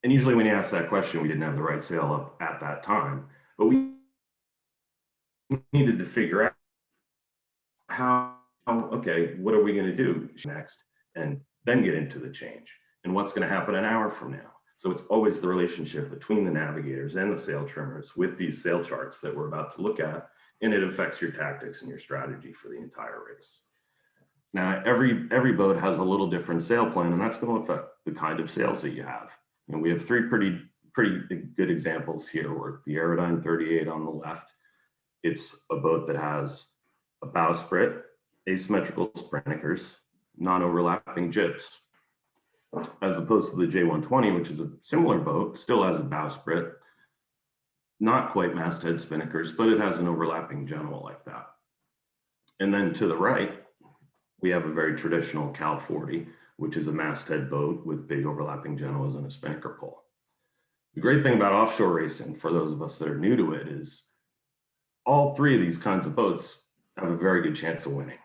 And usually when he asked that question, we didn't have the right sail up at that time, but we needed to figure out okay, what are we going to do next? And then get into the change. And what's going to happen an hour from now? So it's always the relationship between the navigators and the sail trimmers with these sail charts that we're about to look at, and it affects your tactics and your strategy for the entire race. Now, every boat has a little different sail plan, and that's going to affect the kind of sails that you have. And we have three pretty good examples here. Where the Aerodyne 38 on the left, it's a boat that has a bowsprit, asymmetrical Spinnakers, non-overlapping jibs, as opposed to the J120, which is a similar boat, still has a bowsprit, not quite masthead Spinnakers, but it has an overlapping general like that. And then to the right, we have a very traditional Cal 40, which is a masthead boat with big overlapping generals and a Spinnaker pole. The great thing about offshore racing, for those of us that are new to it, is all three of these kinds of boats have a very good chance of winning.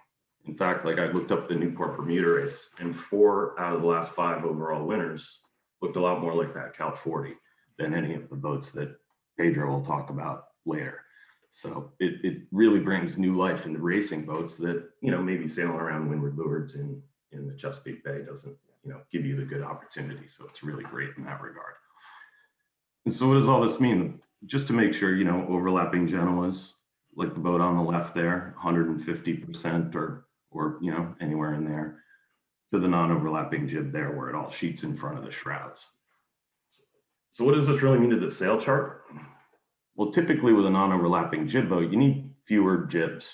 In fact, like I looked up the Newport Bermuda race, and 4 out of the last 5 overall winners looked a lot more like that Cal 40 than any of the boats that Pedro will talk about later. So it really brings new life into racing boats that, maybe sailing around windward lewards in the Chesapeake Bay doesn't, give you the good opportunity. So it's really great in that regard. And so what does all this mean? Just to make sure, overlapping genoas, like the boat on the left there, 150% or anywhere in there, to the non-overlapping jib there where it all sheets in front of the shrouds. So what does this really mean to the sail chart? Well, typically with a non-overlapping jib boat, you need fewer jibs,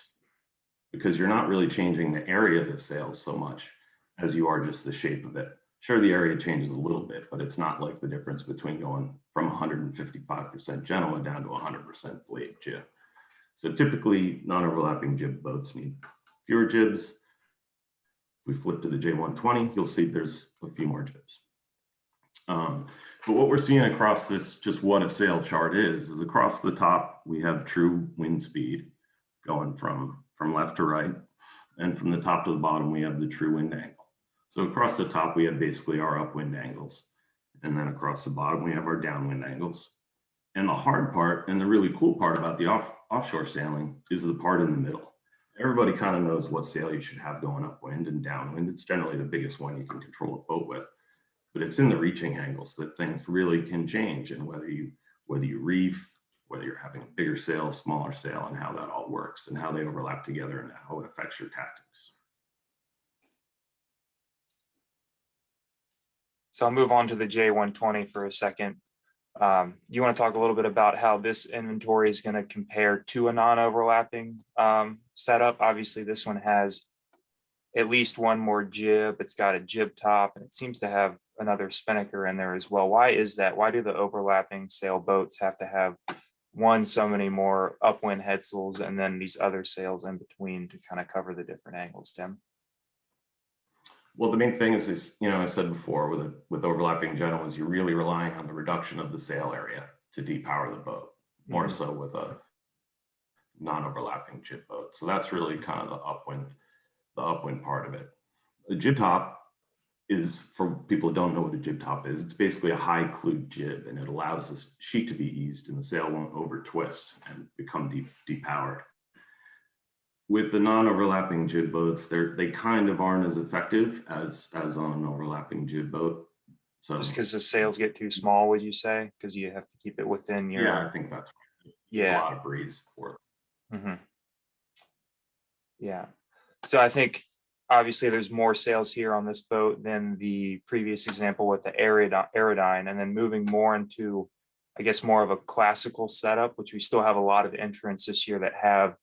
because you're not really changing the area of the sails so much as you are just the shape of it. Sure, the area changes a little bit, but it's not like the difference between going from 155% genoa down to 100% blade jib. So typically non-overlapping jib boats need fewer jibs. If we flip to the J120, you'll see there's a few more jibs. But what we're seeing across this, just what a sail chart is across the top, we have true wind speed going from left to right. And from the top to the bottom, we have the true wind angle. So across the top, we have basically our upwind angles. And then across the bottom, we have our downwind angles. And the hard part and the really cool part about the offshore sailing is the part in the middle. Everybody kind of knows what sail you should have going upwind and downwind. It's generally the biggest one you can control a boat with, but it's in the reaching angles that things really can change, and whether you reef, whether you're having a bigger sail, smaller sail, and how that all works and how they overlap together and how it affects your tactics. So I'll move on to the J120 for a second. You want to talk a little bit about how this inventory is going to compare to a non-overlapping setup? Obviously, this one has at least one more jib. It's got a jib top, and it seems to have another Spinnaker in there as well. Why is that? Why do the overlapping sailboats have to have so many more upwind headsails and then these other sails in between to kind of cover the different angles, Tim? Well, the main thing is, I said before, with overlapping Genoas, you're really relying on the reduction of the sail area to depower the boat, more so with a non-overlapping jib boat. So that's really kind of the upwind part of it. The jib top is, for people who don't know what a jib top is, it's basically a high clew jib, and it allows the sheet to be eased and the sail won't over twist and become depowered. With the non-overlapping jib boats, they kind of aren't as effective as on an overlapping jib boat. So Just because the sails get too small, would you say? Because you have to keep it within your. yeah, I think that's right. Yeah. A lot of breeze for it. Mm-hmm. Yeah. So I think obviously there's more sails here on this boat than the previous example with the Aerodyne, and then moving more into, I guess, more of a classical setup, which we still have a lot of entrants this year that have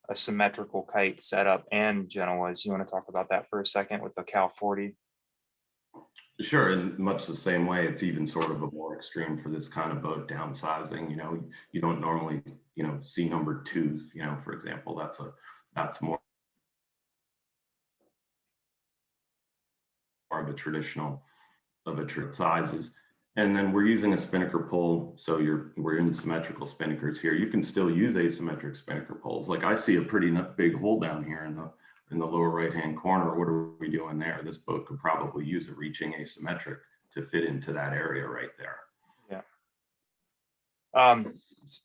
a symmetrical kite setup and Genoas. You want to talk about that for a second with the Cal 40? Sure, in much the same way, it's even sort of a more extreme for this kind of boat downsizing. You don't normally, see number 2s, for example. That's more of a traditional sizes. And then we're using a spinnaker pole. So we're in symmetrical spinnakers here. You can still use asymmetric spinnaker poles. Like I see a pretty big hole down here in the lower right-hand corner. What are we doing there? This boat could probably use a reaching asymmetric to fit into that area right there. Yeah.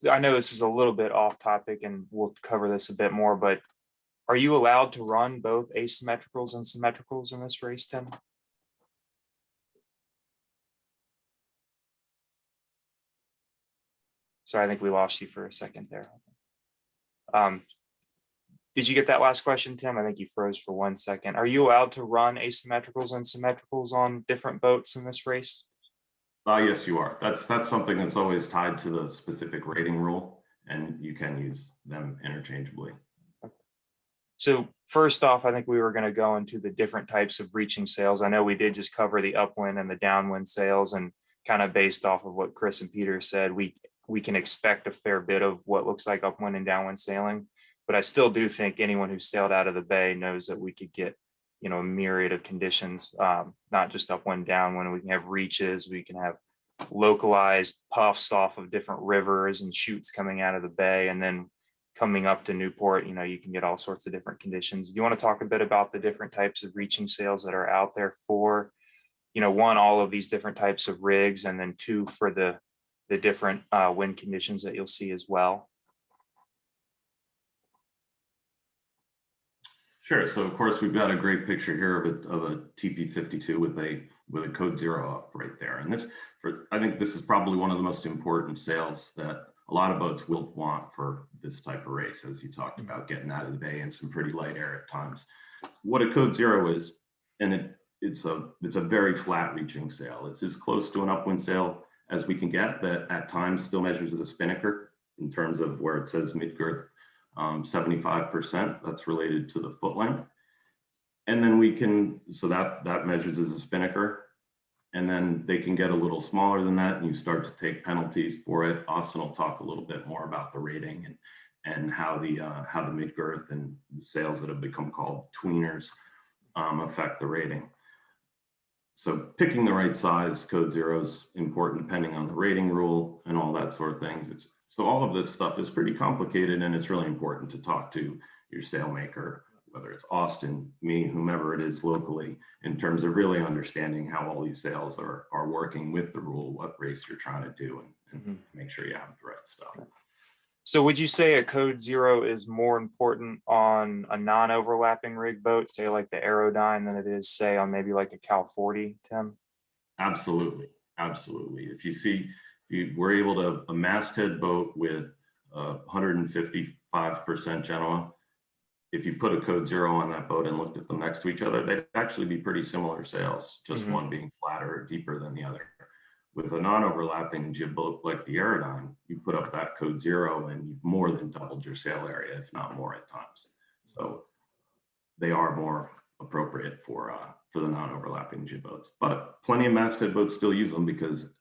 I know this is a little bit off topic and we'll cover this a bit more, but are you allowed to run both asymmetricals and symmetricals in this race, Tim? Sorry, I think we lost you for a second there. Did you get that last question, Tim? I think you froze for 1 second. Are you allowed to run asymmetricals and symmetricals on different boats in this race? Yes, you are. That's something that's always tied to the specific rating rule, and you can use them interchangeably. So first off, I think we were going to go into the different types of reaching sails. I know we did just cover the upwind and the downwind sails, and kind of based off of what Chris and Peter said, we can expect a fair bit of what looks like upwind and downwind sailing. But I still do think anyone who's sailed out of the bay knows that we could get, a myriad of conditions, not just upwind, downwind. We can have reaches, we can have localized puffs off of different rivers and chutes coming out of the bay, and then coming up to Newport, you can get all sorts of different conditions. Do you want to talk a bit about the different types of reaching sails that are out there for, one, all of these different types of rigs, and then two, for the different wind conditions that you'll see as well? Sure. So of course we've got a great picture here of a TP52 with a code 0 up right there. And I think this is probably one of the most important sails that a lot of boats will want for this type of race, as you talked about, getting out of the bay in some pretty light air at times. What a code 0 is, and it's a very flat reaching sail. It's as close to an upwind sail as we can get, that at times still measures as a spinnaker in terms of where it says mid-girth 75%. That's related to the foot length. And then so that measures as a spinnaker. And then they can get a little smaller than that, and you start to take penalties for it. Austin will talk a little bit more about the rating and how the mid-girth and the sails that have become called tweeners affect the rating. So picking the right size code 0 is important depending on the rating rule and all that sort of things. So all of this stuff is pretty complicated, and it's really important to talk to your sailmaker, whether it's Austin, me, whomever it is locally, in terms of really understanding how all these sails are working with the rule, what race you're trying to do, and make sure you have the right stuff. So would you say a code 0 is more important on a non-overlapping rig boat, say like the Aerodyne, than it is, say, on maybe like a Cal 40, Tim? Absolutely. If we're able to, a masthead boat with 155% Genoa, if you put a code 0 on that boat and looked at them next to each other, they'd actually be pretty similar sails, just one being flatter or deeper than the other. With a non-overlapping jib boat like the Aerodyne, you put up that code 0 and you've more than doubled your sail area, if not more at times. So they are more appropriate for the non-overlapping jib boats. But plenty of masthead boats still use them because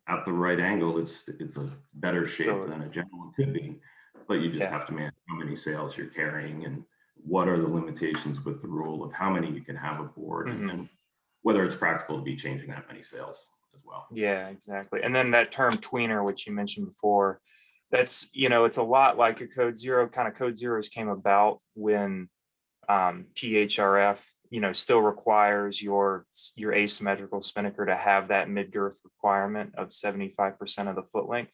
at the right angle, it's a better shape than a general could be. But you just have to manage how many sails you're carrying and what are the limitations with the rule of how many you can have aboard, Mhm. and whether it's practical to be changing that many sails as well. Yeah, exactly. And then that term tweener, which you mentioned before, that's, it's a lot like a code zero. Kind of code zeros came about when PHRF, still requires your asymmetrical spinnaker to have that mid-girth requirement of 75% of the foot length.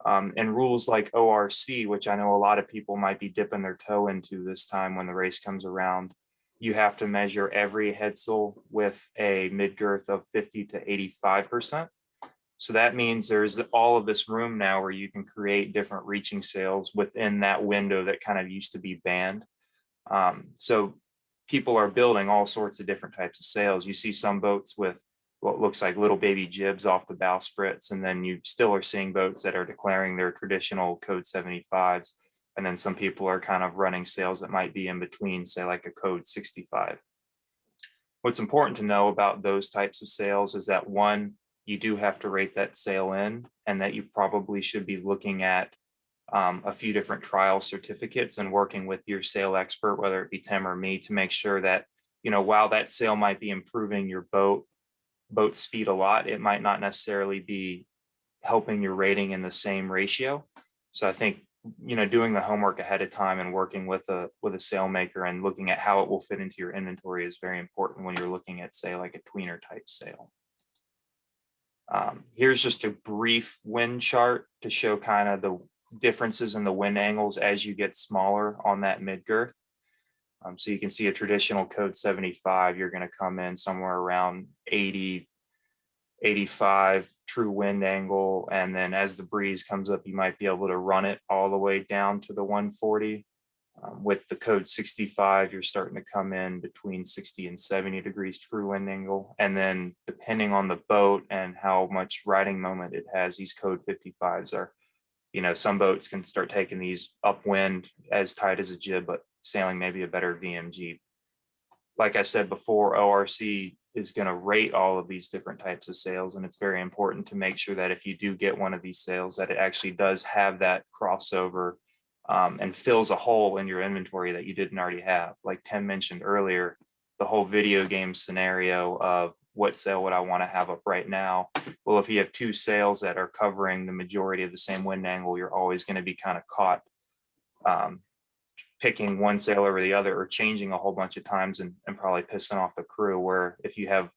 And rules like ORC, which I know a lot of people might be dipping their toe into this time when the race comes around, you have to measure every headsail with a mid-girth of 50 to 85%. So that means there's all of this room now where you can create different reaching sails within that window that kind of used to be banned. So people are building all sorts of different types of sails. You see some boats with what looks like little baby jibs off the bowsprits, and then you still are seeing boats that are declaring their traditional code 75s. And then some people are kind of running sails that might be in between, say like a code 65. What's important to know about those types of sails is that, one, you do have to rate that sail in, and that you probably should be looking at a few different trial certificates and working with your sail expert, whether it be Tim or me, to make sure that, while that sail might be improving your boat speed a lot, it might not necessarily be helping your rating in the same ratio. So I think, doing the homework ahead of time and working with a sail maker and looking at how it will fit into your inventory is very important when you're looking at, say, like a tweener type sail. Here's just a brief wind chart to show kind of the differences in the wind angles as you get smaller on that mid girth. So you can see a traditional code 75, you're going to come in somewhere around 80, 85 true wind angle. And then as the breeze comes up, you might be able to run it all the way down to the 140. With the code 65, you're starting to come in between 60 and 70 degrees true wind angle. And then depending on the boat and how much riding moment it has, these code 55s are, some boats can start taking these upwind as tight as a jib, but sailing maybe a better VMG. Like I said before, ORC is going to rate all of these different types of sails, and it's very important to make sure that if you do get one of these sails, that it actually does have that crossover and fills a hole in your inventory that you didn't already have. Like Tim mentioned earlier, the whole video game scenario of what sail would I want to have up right now? Well, if you have two sails that are covering the majority of the same wind angle, you're always going to be kind of caught picking one sail over the other or changing a whole bunch of times and probably pissing off the crew. Where if you have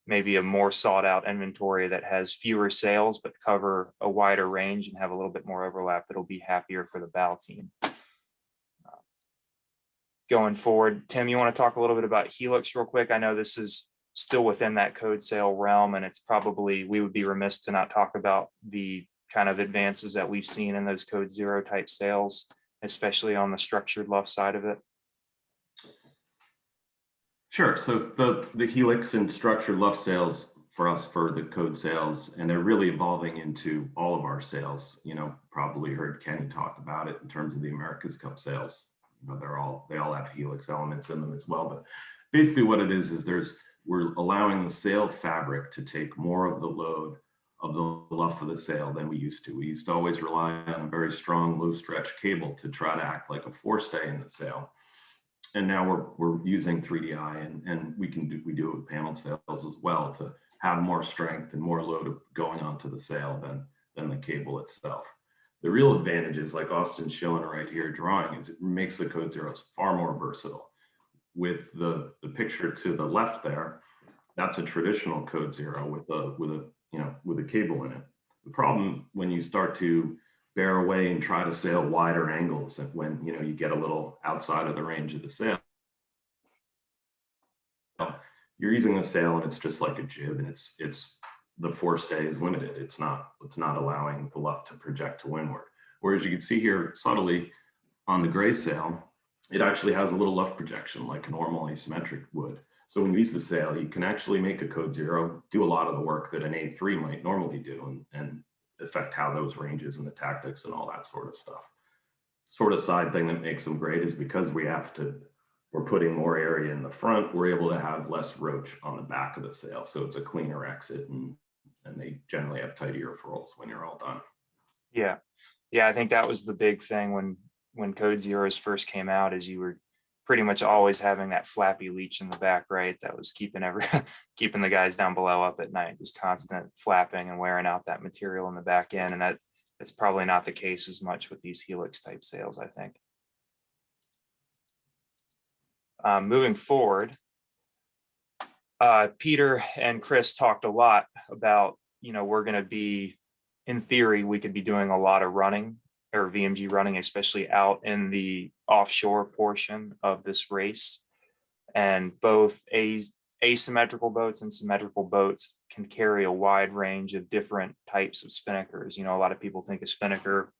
maybe a more sought out inventory that has fewer sails but cover a wider range and have a little bit more overlap, it'll be happier for the bow team. Going forward, Tim, you want to talk a little bit about Helix real quick? I know this is still within that code sail realm, and it's probably, we would be remiss to not talk about the kind of advances that we've seen in those code zero type sails, especially on the structured luff side of it. Sure. So the Helix and structured luff sails for us for the code sails, and they're really evolving into all of our sails. Probably heard Kenny talk about it in terms of the America's Cup sails. They all have Helix elements in them as well. But basically what it is we're allowing the sail fabric to take more of the load of the luff of the sail than we used to. We used to always rely on a very strong low stretch cable to try to act like a forestay in the sail. And now we're using 3DI, and we do it with paneled sails as well to have more strength and more load going onto the sail than the cable itself. The real advantage is, like Austin's showing right here drawing, is it makes the code zeros far more versatile. With the picture to the left there, that's a traditional code zero with a cable in it. The problem when you start to bear away and try to sail wider angles, and when you get a little outside of the range of the sail, you're using a sail and it's just like a jib, and it's the forestay is limited. It's not allowing the luff to project to windward. Whereas you can see here subtly on the gray sail, it actually has a little luff projection like a normal asymmetric would. So when you use the sail, you can actually make a code zero do a lot of the work that an A3 might normally do, and affect how those ranges and the tactics and all that sort of stuff. Sort of side thing that makes them great is because we're putting more area in the front, we're able to have less roach on the back of the sail. So it's a cleaner exit, and they generally have tight ear furls when you're all done. Yeah. I think that was the big thing when code zeros first came out, is you were pretty much always having that flappy leech in the back, right? That was keeping keeping the guys down below up at night, just constant flapping and wearing out that material in the back end. And that's probably not the case as much with these helix type sails, I think. Moving forward, Peter and Chris talked a lot about, we're going to be, in theory, we could be doing a lot of running or VMG running, especially out in the offshore portion of this race. And both asymmetrical boats and symmetrical boats can carry a wide range of different types of spinnakers. A lot of people think a spinnaker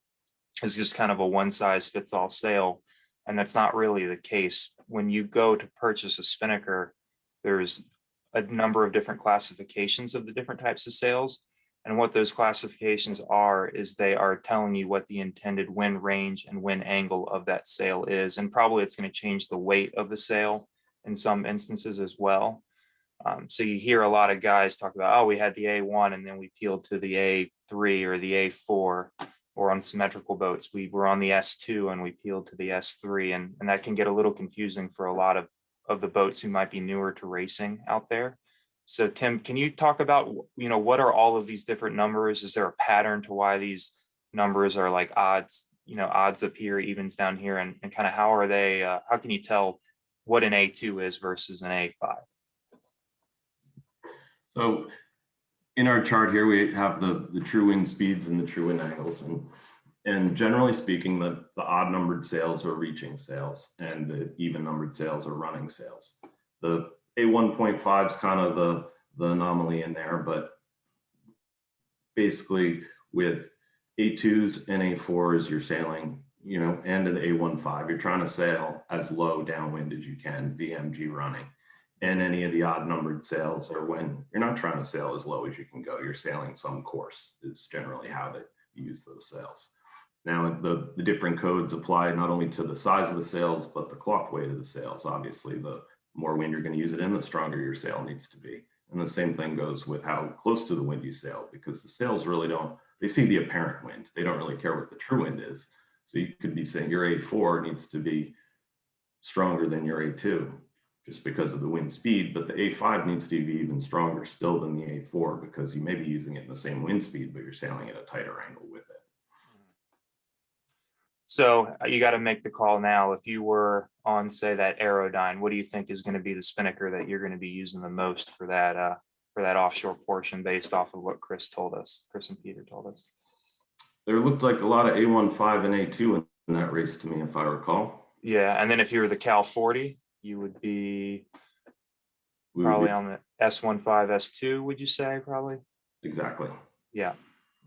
is just kind of a one size fits all sail. And that's not really the case. When you go to purchase a spinnaker, there's a number of different classifications of the different types of sails. And what those classifications are is they are telling you what the intended wind range and wind angle of that sail is. And probably it's going to change the weight of the sail in some instances as well. So you hear a lot of guys talk about, oh, we had the A1 and then we peeled to the A3 or the A4, or on symmetrical boats, we were on the S2 and we peeled to the S3. And that can get a little confusing for a lot of the boats who might be newer to racing out there. So Tim, can you talk about, what are all of these different numbers? Is there a pattern to why these numbers are like odds, odds up here, evens down here, and kind of how are they, how can you tell what an A2 is versus an A5? So in our chart here, we have the true wind speeds and the true wind angles. And generally speaking, the odd numbered sails are reaching sails and the even numbered sails are running sails. The A1.5 is kind of the anomaly in there, but basically with A2s and A4s, you're sailing, and an A15, you're trying to sail as low downwind as you can, VMG running. And any of the odd numbered sails are when you're not trying to sail as low as you can go, you're sailing some course is generally how they use those sails. Now, the different codes apply not only to the size of the sails, but the cloth weight of the sails. Obviously, the more wind you're going to use it in, the stronger your sail needs to be. And the same thing goes with how close to the wind you sail, because the sails really they see the apparent wind. They don't really care what the true wind is. So you could be saying your A4 needs to be stronger than your A2 just because of the wind speed, but the A5 needs to be even stronger still than the A4 because you may be using it in the same wind speed, but you're sailing at a tighter angle with it. So you got to make the call now. If you were on, say, that Aerodyne, what do you think is going to be the spinnaker that you're going to be using the most for that offshore portion based off of what Chris and Peter told us? There looked like a lot of A15 and A2 in that race to me, if I recall. Yeah, and then if you were the Cal 40, you would be probably on the S15, S2, would you say, probably? Exactly. Yeah.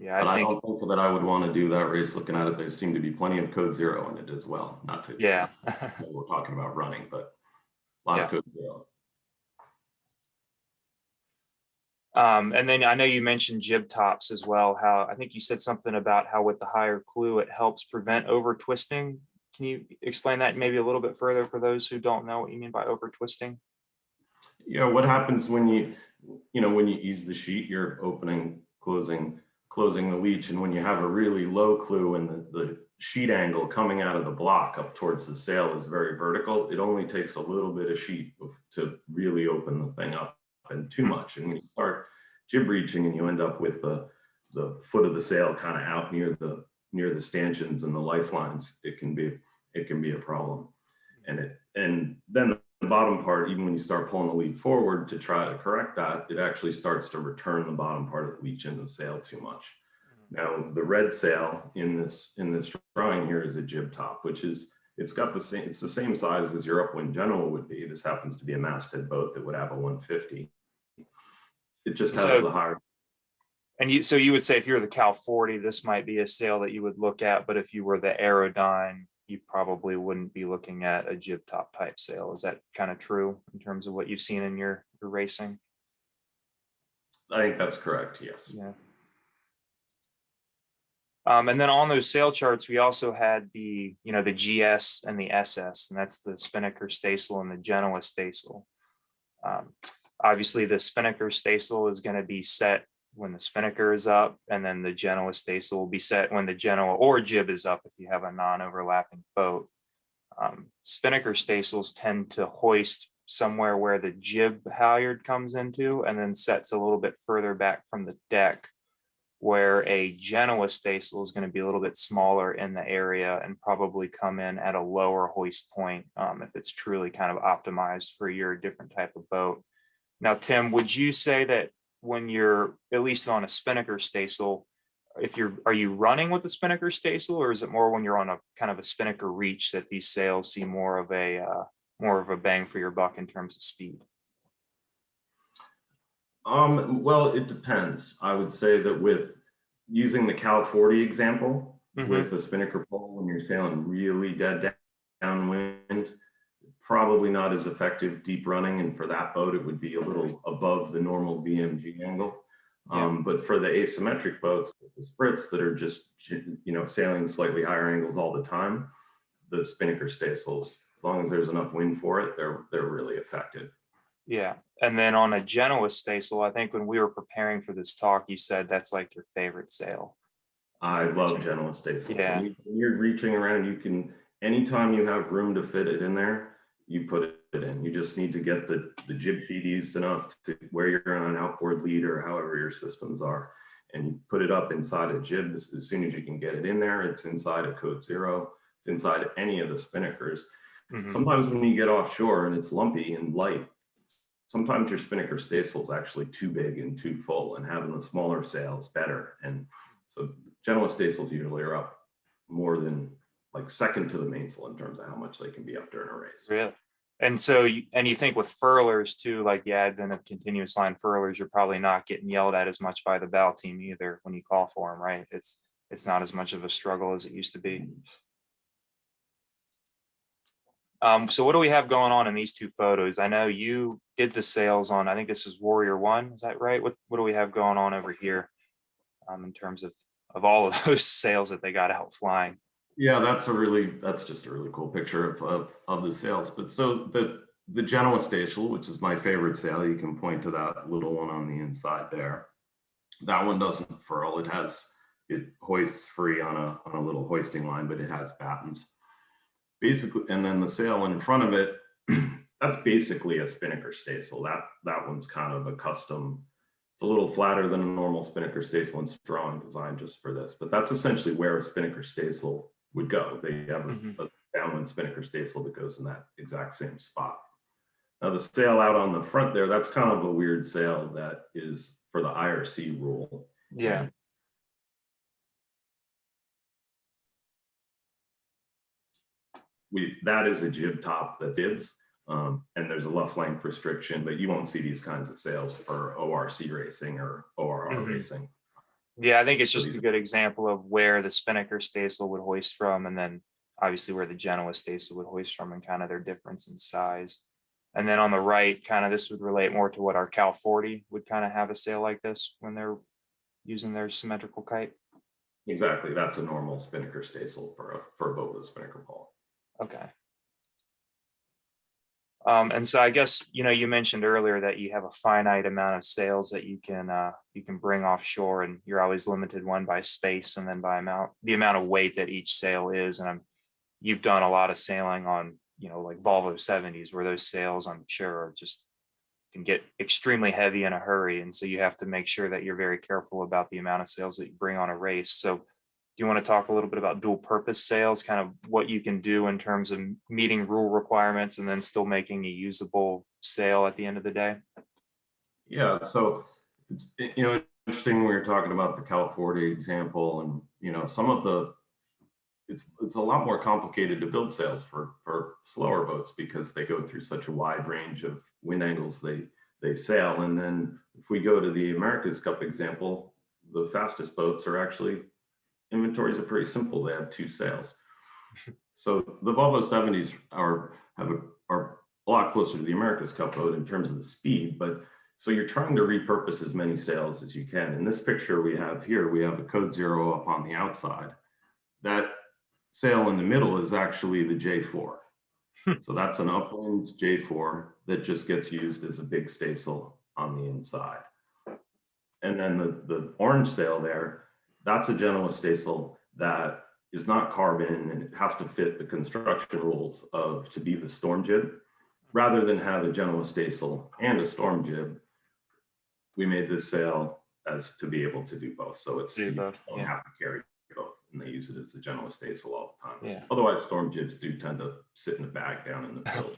Yeah, I don't think that I would want to do that race. Looking at it, there seem to be plenty of code 0 in it as well. Not to, we're talking about running, but a lot of code 0. And then I know you mentioned jib tops as well. How I think you said something about how with the higher clue, it helps prevent over twisting. Can you explain that maybe a little bit further for those who don't know what you mean by over twisting? Yeah, what happens when you ease the sheet, you're opening, closing the leech, and when you have a really low clue and the sheet angle coming out of the block up towards the sail is very vertical, it only takes a little bit of sheet to really open the thing up, and too much. And when you start jib reaching and you end up with the foot of the sail kind of out near the stanchions and the lifelines, it can be a problem. And then the bottom part, even when you start pulling the lead forward to try to correct that, it actually starts to return the bottom part of the leech into the sail too much. Now, the red sail in this drawing here is a jib top, which is, it's the same size as your upwind general would be. This happens to be a masthead boat that would have a 150. It just has the higher. And so you would say if you're the Cal 40, this might be a sail that you would look at, but if you were the Aerodyne, you probably wouldn't be looking at a jib top type sail. Is that kind of true in terms of what you've seen in your racing? I think that's correct, yes. Yeah. And then on those sail charts, we also had the GS and the SS, and that's the Spinnaker staysail and the Genoa staysail. Obviously, the Spinnaker staysail is going to be set when the Spinnaker is up, and then the Genoa staysail will be set when the Genoa or jib is up if you have a non-overlapping boat. Spinnaker staysails tend to hoist somewhere where the jib halyard comes into and then sets a little bit further back from the deck, where a Genoa staysail is going to be a little bit smaller in the area and probably come in at a lower hoist point if it's truly kind of optimized for your different type of boat. Now, Tim, would you say that when you're at least on a Spinnaker staysail, are you running with the Spinnaker staysail, or is it more when you're on a kind of a Spinnaker reach that these sails see more of a bang for your buck in terms of speed? Well, it depends. I would say that with using the Cal 40 example, with the Spinnaker pole, when you're sailing really dead downwind, probably not as effective deep running. And for that boat, it would be a little above the normal BMG angle. But for the asymmetric boats, the Spritz that are just, sailing slightly higher angles all the time, the Spinnaker staysails, as long as there's enough wind for it, they're really effective. Yeah. And then on a Genoa staysail, I think when we were preparing for this talk, you said that's like your favorite sail. I love Genoa staysails. Yeah. When you're reaching around, you can, anytime you have room to fit it in there, you put it in. You just need to get the jib sheet eased enough to where you're on an outboard lead or however your systems are. And you put it up inside a jib as soon as you can get it in there. It's inside a Code Zero. It's inside any of the Spinnakers. Sometimes when you get offshore and it's lumpy and light, sometimes your Spinnaker staysail is actually too big and too full, and having the smaller sail is better. And so Genoa staysails usually are up more than like second to the mainsail in terms of how much they can be up during a race. Really? And so, you think with furlers too, like the advent of continuous line furlers, you're probably not getting yelled at as much by the bow team either when you call for them, right? It's not as much of a struggle as it used to be. So what do we have going on in these two photos? I know you did the sails on, I think this is Warrior One, is that right? What do we have going on over here in terms of all of those sails that they got out flying? Yeah, that's just a really cool picture of the sails. But so the Genoa staysail, which is my favorite sail, you can point to that little one on the inside there. That one doesn't furl. It hoists free on a little hoisting line, but it has battens. Basically, and then the sail in front of it, that's basically a Spinnaker staysail. That one's kind of a custom. It's a little flatter than a normal Spinnaker staysail and strong, designed just for this. But that's essentially where a Spinnaker staysail would go. They have a downwind Spinnaker staysail that goes in that exact same spot. Now the sail out on the front there, that's kind of a weird sail that is for the IRC rule. Yeah. That is a jib top that jibs, and there's a luff length restriction, but you won't see these kinds of sails for ORC racing or ORR racing. Yeah, I think it's just a good example of where the Spinnaker staysail would hoist from, and then obviously where the Genoa staysail would hoist from, and kind of their difference in size. And then on the right, kind of this would relate more to what our Cal 40 would kind of have a sail like this when they're using their symmetrical kite. Exactly, that's a normal Spinnaker staysail for a boat with a Spinnaker pole. Okay. And so I guess, you mentioned earlier that you have a finite amount of sails that you can bring offshore, and you're always limited one by space and then by the amount of weight that each sail is. And you've done a lot of sailing on, like Volvo 70s, where those sails, I'm sure, are just can get extremely heavy in a hurry. And so you have to make sure that you're very careful about the amount of sails that you bring on a race. So do you want to talk a little bit about dual purpose sails, kind of what you can do in terms of meeting rule requirements and then still making a usable sail at the end of the day? Yeah, so it's interesting when we were talking about the Cal 40 example, and some of it's a lot more complicated to build sails for slower boats because they go through such a wide range of wind angles they sail. And then if we go to the America's Cup example, the fastest boats are actually, inventories are pretty simple. They have two sails. So the Volvo 70s are a lot closer to the America's Cup boat in terms of the speed, but so you're trying to repurpose as many sails as you can. In this picture we have here, we have a Code Zero up on the outside. That sail in the middle is actually the J4. So that's an upwind J4 that just gets used as a big staysail on the inside. And then the orange sail there, that's a Genoa staysail that is not carbon and it has to fit the construction rules of to be the storm jib. Rather than have a general staysail and a storm jib, we made this sail as to be able to do both. So it's, you don't have to carry both, and they use it as a general staysail all the time. Yeah. Otherwise, storm jibs do tend to sit in the bag down in the build.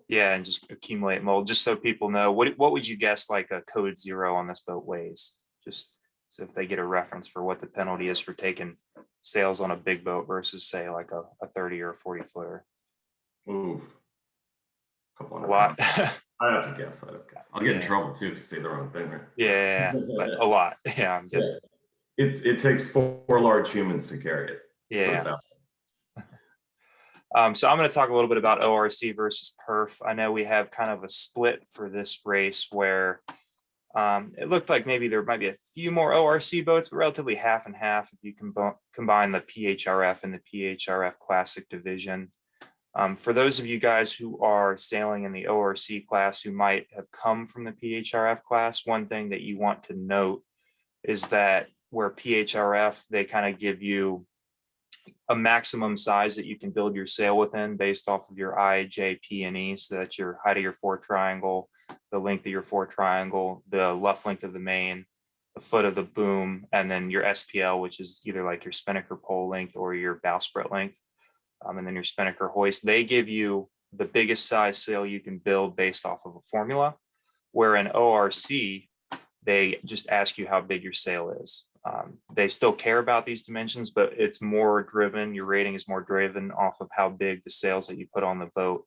Yeah, and just accumulate mold. Just so people know, what would you guess like a code 0 on this boat weighs? Just so if they get a reference for what the penalty is for taking sails on a big boat versus say like a 30 or a 40 footer. Ooh, couple A hundred lot. pounds. I have to guess. I'll get in trouble too if you say the wrong thing, right? Yeah, but a lot. Yeah, I'm just. It takes four large humans to carry it. Yeah. So I'm going to talk a little bit about ORC versus perf. I know we have kind of a split for this race where it looked like maybe there might be a few more ORC boats, but relatively half and half if you combine the PHRF and the PHRF Classic division. For those of you guys who are sailing in the ORC class who might have come from the PHRF class, one thing that you want to note is that where PHRF, they kind of give you a maximum size that you can build your sail within based off of your I, J, P, and E. So that's your height of your fore triangle, the length of your fore triangle, the luff length of the main, the foot of the boom, and then your SPL, which is either like your spinnaker pole length or your bowsprit length, and then your spinnaker hoist. They give you the biggest size sail you can build based off of a formula, where in ORC, they just ask you how big your sail is. They still care about these dimensions, but it's more driven. Your rating is more driven off of how big the sails that you put on the boat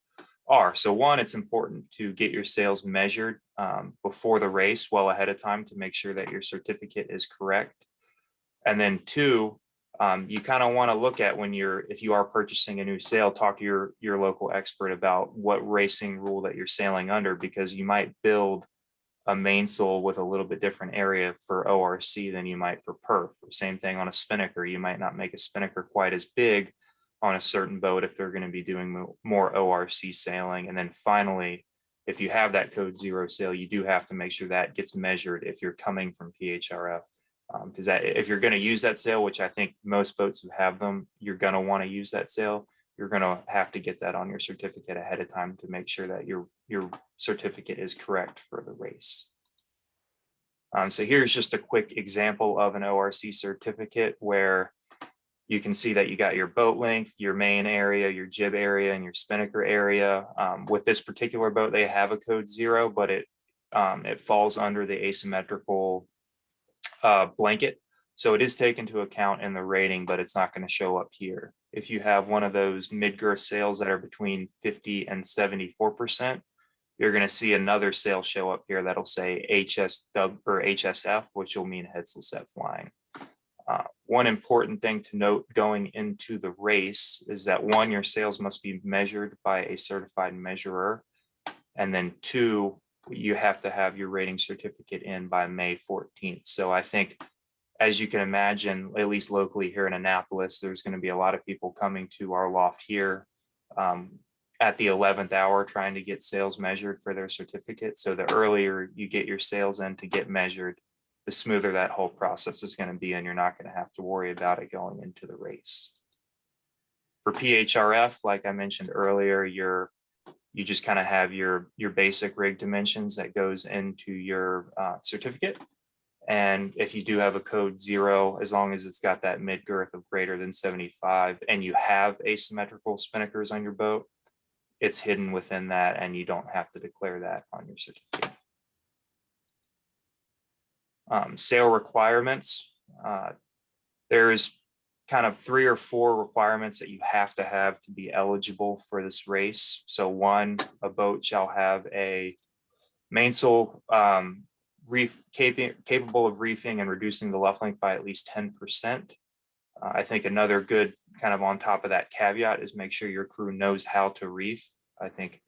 are. So one, it's important to get your sails measured before the race, well ahead of time, to make sure that your certificate is correct. And then two, you kind of want to look at if you are purchasing a new sail, talk to your local expert about what racing rule that you're sailing under, because you might build a mainsail with a little bit different area for ORC than you might for perf. Same thing on a spinnaker. You might not make a spinnaker quite as big on a certain boat if they're going to be doing more ORC sailing. And then finally, if you have that code 0 sail, you do have to make sure that gets measured if you're coming from PHRF. Because if you're going to use that sail, which I think most boats who have them, you're going to want to use that sail, you're going to have to get that on your certificate ahead of time to make sure that your certificate is correct for the race. So here's just a quick example of an ORC certificate where you can see that you got your boat length, your main area, your jib area, and your spinnaker area. With this particular boat, they have a code 0, but it falls under the asymmetrical blanket. So it is taken into account in the rating, but it's not going to show up here. If you have one of those mid-girth sails that are between 50 and 74%, you're going to see another sail show up here that'll say HSW or HSF, which will mean headsail set flying. One important thing to note going into the race is that one, your sails must be measured by a certified measurer. And then two, you have to have your rating certificate in by May 14th. So I think, as you can imagine, at least locally here in Annapolis, there's going to be a lot of people coming to our loft here at the 11th hour trying to get sails measured for their certificate. So the earlier you get your sails in to get measured, the smoother that whole process is going to be, and you're not going to have to worry about it going into the race. For PHRF, like I mentioned earlier, you just kind of have your basic rig dimensions that goes into your certificate. And if you do have a code 0, as long as it's got that mid girth of greater than 75 and you have asymmetrical spinnakers on your boat, it's hidden within that and you don't have to declare that on your certificate. Sail requirements. There's kind of 3 or 4 requirements that you have to be eligible for this race. So one, a boat shall have a mainsail reef capable of reefing and reducing the luff length by at least 10%. I think another good kind of on top of that caveat is make sure your crew knows how to reef. I think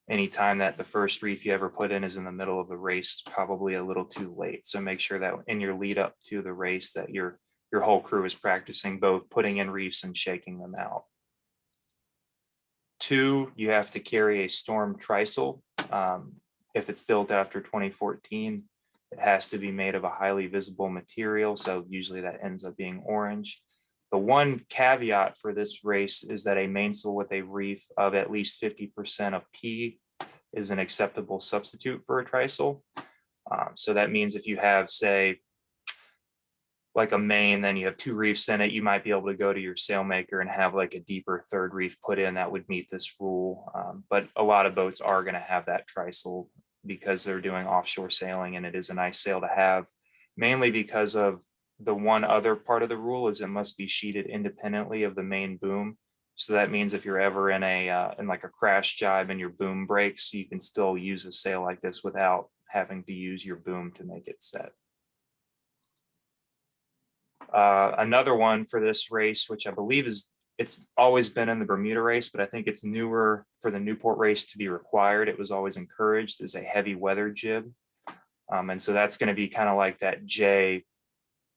anytime that the first reef you ever put in is in the middle of the race, it's probably a little too late. So make sure that in your lead up to the race that your whole crew is practicing both putting in reefs and shaking them out. 2, you have to carry a storm trysail. If it's built after 2014, it has to be made of a highly visible material. So usually that ends up being orange. The one caveat for this race is that a mainsail with a reef of at least 50% of P is an acceptable substitute for a trysail. So that means if you have, say, like a main, then you have 2 reefs in it, you might be able to go to your sailmaker and have like a deeper 3rd reef put in that would meet this rule. But a lot of boats are going to have that trysail because they're doing offshore sailing, and it is a nice sail to have, mainly because of the one other part of the rule is it must be sheeted independently of the main boom. So that means if you're ever in like a crash jibe and your boom breaks, you can still use a sail like this without having to use your boom to make it set. Another one for this race, which I believe it's always been in the Bermuda race, but I think it's newer for the Newport race to be required. It was always encouraged, is a heavy weather jib. And so that's going to be kind of like that J.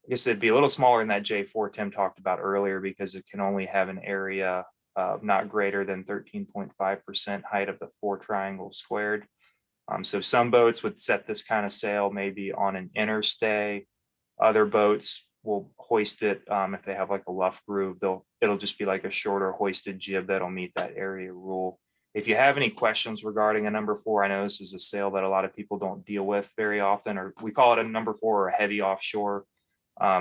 I guess it'd be a little smaller than that J4 Tim talked about earlier, because it can only have an area of not greater than 13.5% height of the 4 triangles squared. So some boats would set this kind of sail maybe on an inner stay. Other boats will hoist it if they have like a luff groove. It'll just be like a shorter hoisted jib that'll meet that area rule. If you have any questions regarding a number 4, I know this is a sail that a lot of people don't deal with very often, or we call it a number 4 or a heavy offshore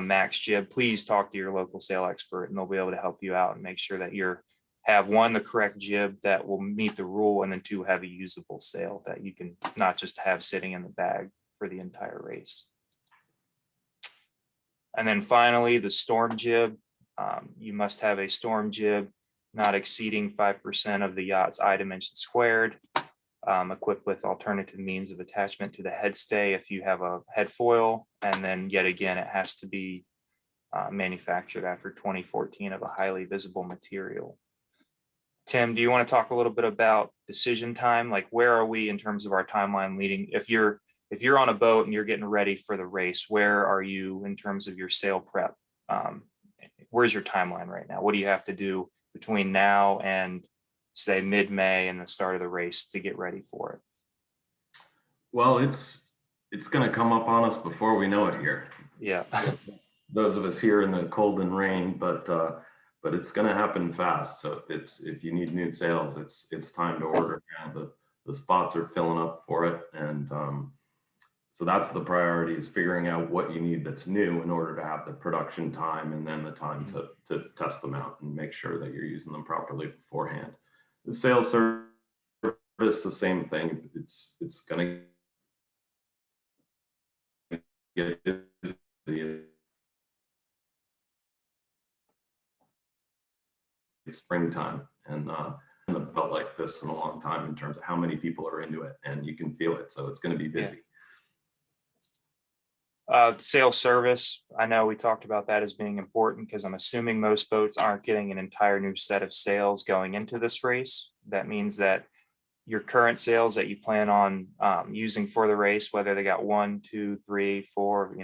max jib. Please talk to your local sail expert, and they'll be able to help you out and make sure that you have 1, the correct jib that will meet the rule, and then 2, have a usable sail that you can not just have sitting in the bag for the entire race. And then finally, the storm jib. You must have a storm jib not exceeding 5% of the yacht's I dimension squared, equipped with alternative means of attachment to the headstay if you have a head foil. And then yet again, it has to be manufactured after 2014 of a highly visible material. Tim, do you want to talk a little bit about decision time? Like, where are we in terms of our timeline leading? If you're on a boat and you're getting ready for the race, where are you in terms of your sail prep? Where's your timeline right now? What do you have to do between now and say mid-May and the start of the race to get ready for it? Well, it's going to come up on us before we know it here. Yeah. Those of us here in the cold and rain, but it's going to happen fast. So if you need new sails, it's time to order now. The spots are filling up for it, and so that's the priority, is figuring out what you need that's new in order to have the production time and then the time to test them out and make sure that you're using them properly beforehand. The sail service, the same thing. It's going to get busy. It's springtime, and a boat like this in a long time in terms of how many people are into it, and you can feel it. So it's going to be busy. Yeah. Sail service, I know we talked about that as being important because I'm assuming most boats aren't getting an entire new set of sails going into this race. That means that your current sails that you plan on using for the race, whether they got 1, 2, 3, 4,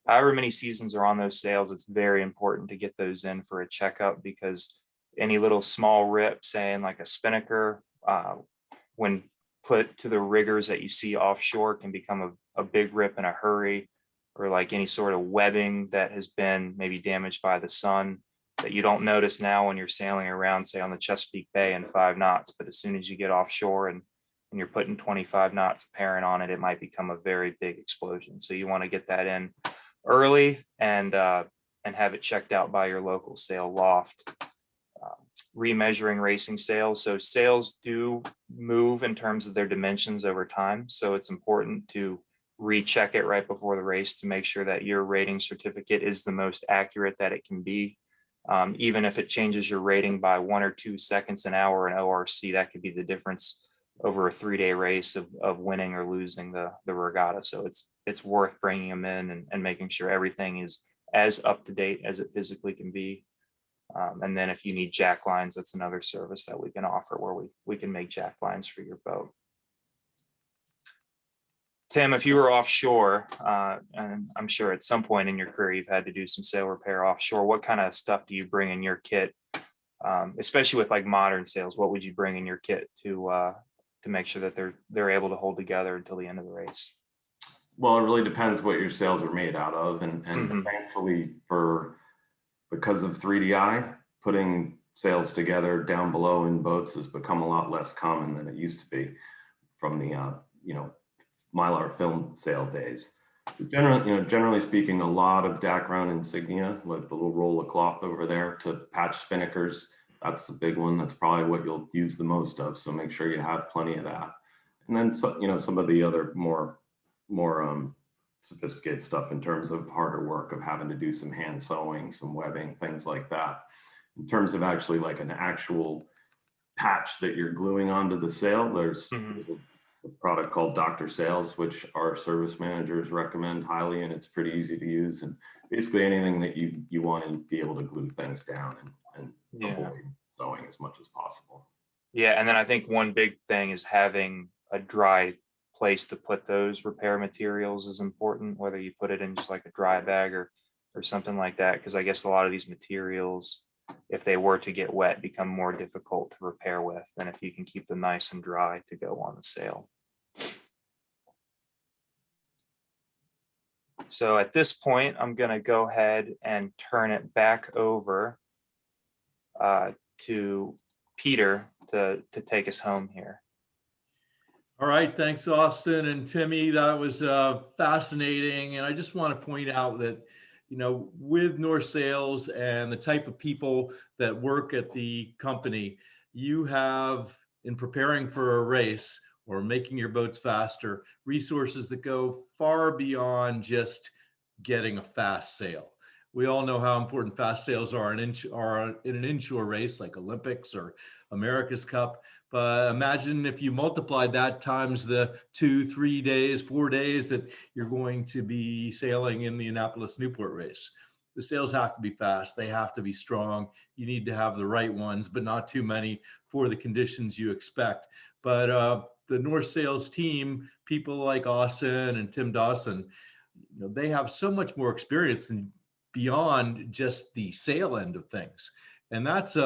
however many seasons are on those sails, it's very important to get those in for a checkup, because any little small rip, saying like a spinnaker, when put to the riggers that you see offshore, can become a big rip in a hurry. Or like any sort of webbing that has been maybe damaged by the sun that you don't notice now when you're sailing around, say on the Chesapeake Bay in 5 knots, but as soon as you get offshore and you're putting 25 knots apparent on it, it might become a very big explosion. So you want to get that in early and have it checked out by your local sail loft. Remeasuring racing sails. So sails do move in terms of their dimensions over time. So it's important to recheck it right before the race to make sure that your rating certificate is the most accurate that it can be. Even if it changes your rating by 1 or 2 seconds an hour in ORC, that could be the difference over a 3-day race of winning or losing the regatta. So it's worth bringing them in and making sure everything is as up to date as it physically can be. And then if you need jack lines, that's another service that we can offer, where we can make jack lines for your boat. Tim, if you were offshore, and I'm sure at some point in your career you've had to do some sail repair offshore, what kind of stuff do you bring in your kit, especially with like modern sails? What would you bring in your kit to make sure that they're able to hold together until the end of the race? Well, it really depends what your sails are made out of, and thankfully for because of 3DI, putting sails together down below in boats has become a lot less common than it used to be from the Mylar film sail days. Generally speaking, a lot of Dacron insignia, like the little roll of cloth over there to patch Spinnakers. That's the big one. That's probably what you'll use the most of. So make sure you have plenty of that. And then some of the other more sophisticated stuff in terms of harder work of having to do some hand sewing, some webbing, things like that. In terms of actually like an actual patch that you're gluing onto the sail, there's a product called Dr. Sails, which our service managers recommend highly, and it's pretty easy to use. And basically anything that you want to be able to glue things down and avoid sewing as much as possible. Yeah, and then I think one big thing is having a dry place to put those repair materials is important, whether you put it in just like a dry bag or something like that, because I guess a lot of these materials, if they were to get wet, become more difficult to repair with than if you can keep them nice and dry to go on the sail. So at this point, I'm going to go ahead and turn it back over to Peter to take us home here. All right, thanks, Austin and Timmy. That was fascinating. And I just want to point out that, with North Sails and the type of people that work at the company, you have, in preparing for a race or making your boats faster, resources that go far beyond just getting a fast sail. We all know how important fast sails are in an inshore race like Olympics or America's Cup. But imagine if you multiplied that times the 2, 3 days, 4 days that you're going to be sailing in the Annapolis Newport race. The sails have to be fast. They have to be strong. You need to have the right ones, but not too many for the conditions you expect. But the North Sails team, people like Austin and Tim Dawson, they have so much more experience than beyond just the sail end of things. And that's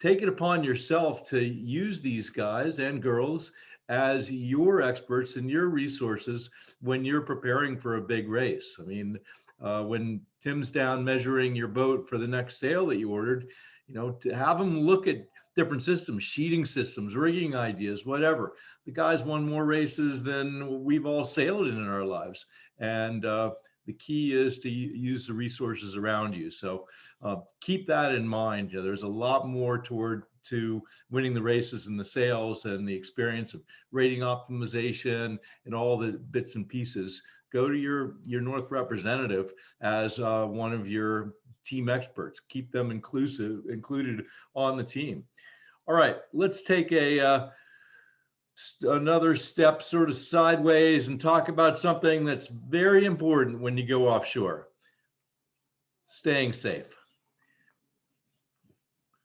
take it upon yourself to use these guys and girls as your experts and your resources when you're preparing for a big race. I mean, when Tim's down measuring your boat for the next sail that you ordered, to have them look at different systems, sheeting systems, rigging ideas, whatever. The guy's won more races than we've all sailed in our lives. And the key is to use the resources around you. So keep that in mind. There's a lot more to winning the races and the sails and the experience of rating optimization and all the bits and pieces. Go to your North representative as one of your team experts. Keep them included on the team. All right, let's take another step sort of sideways and talk about something that's very important when you go offshore: staying safe.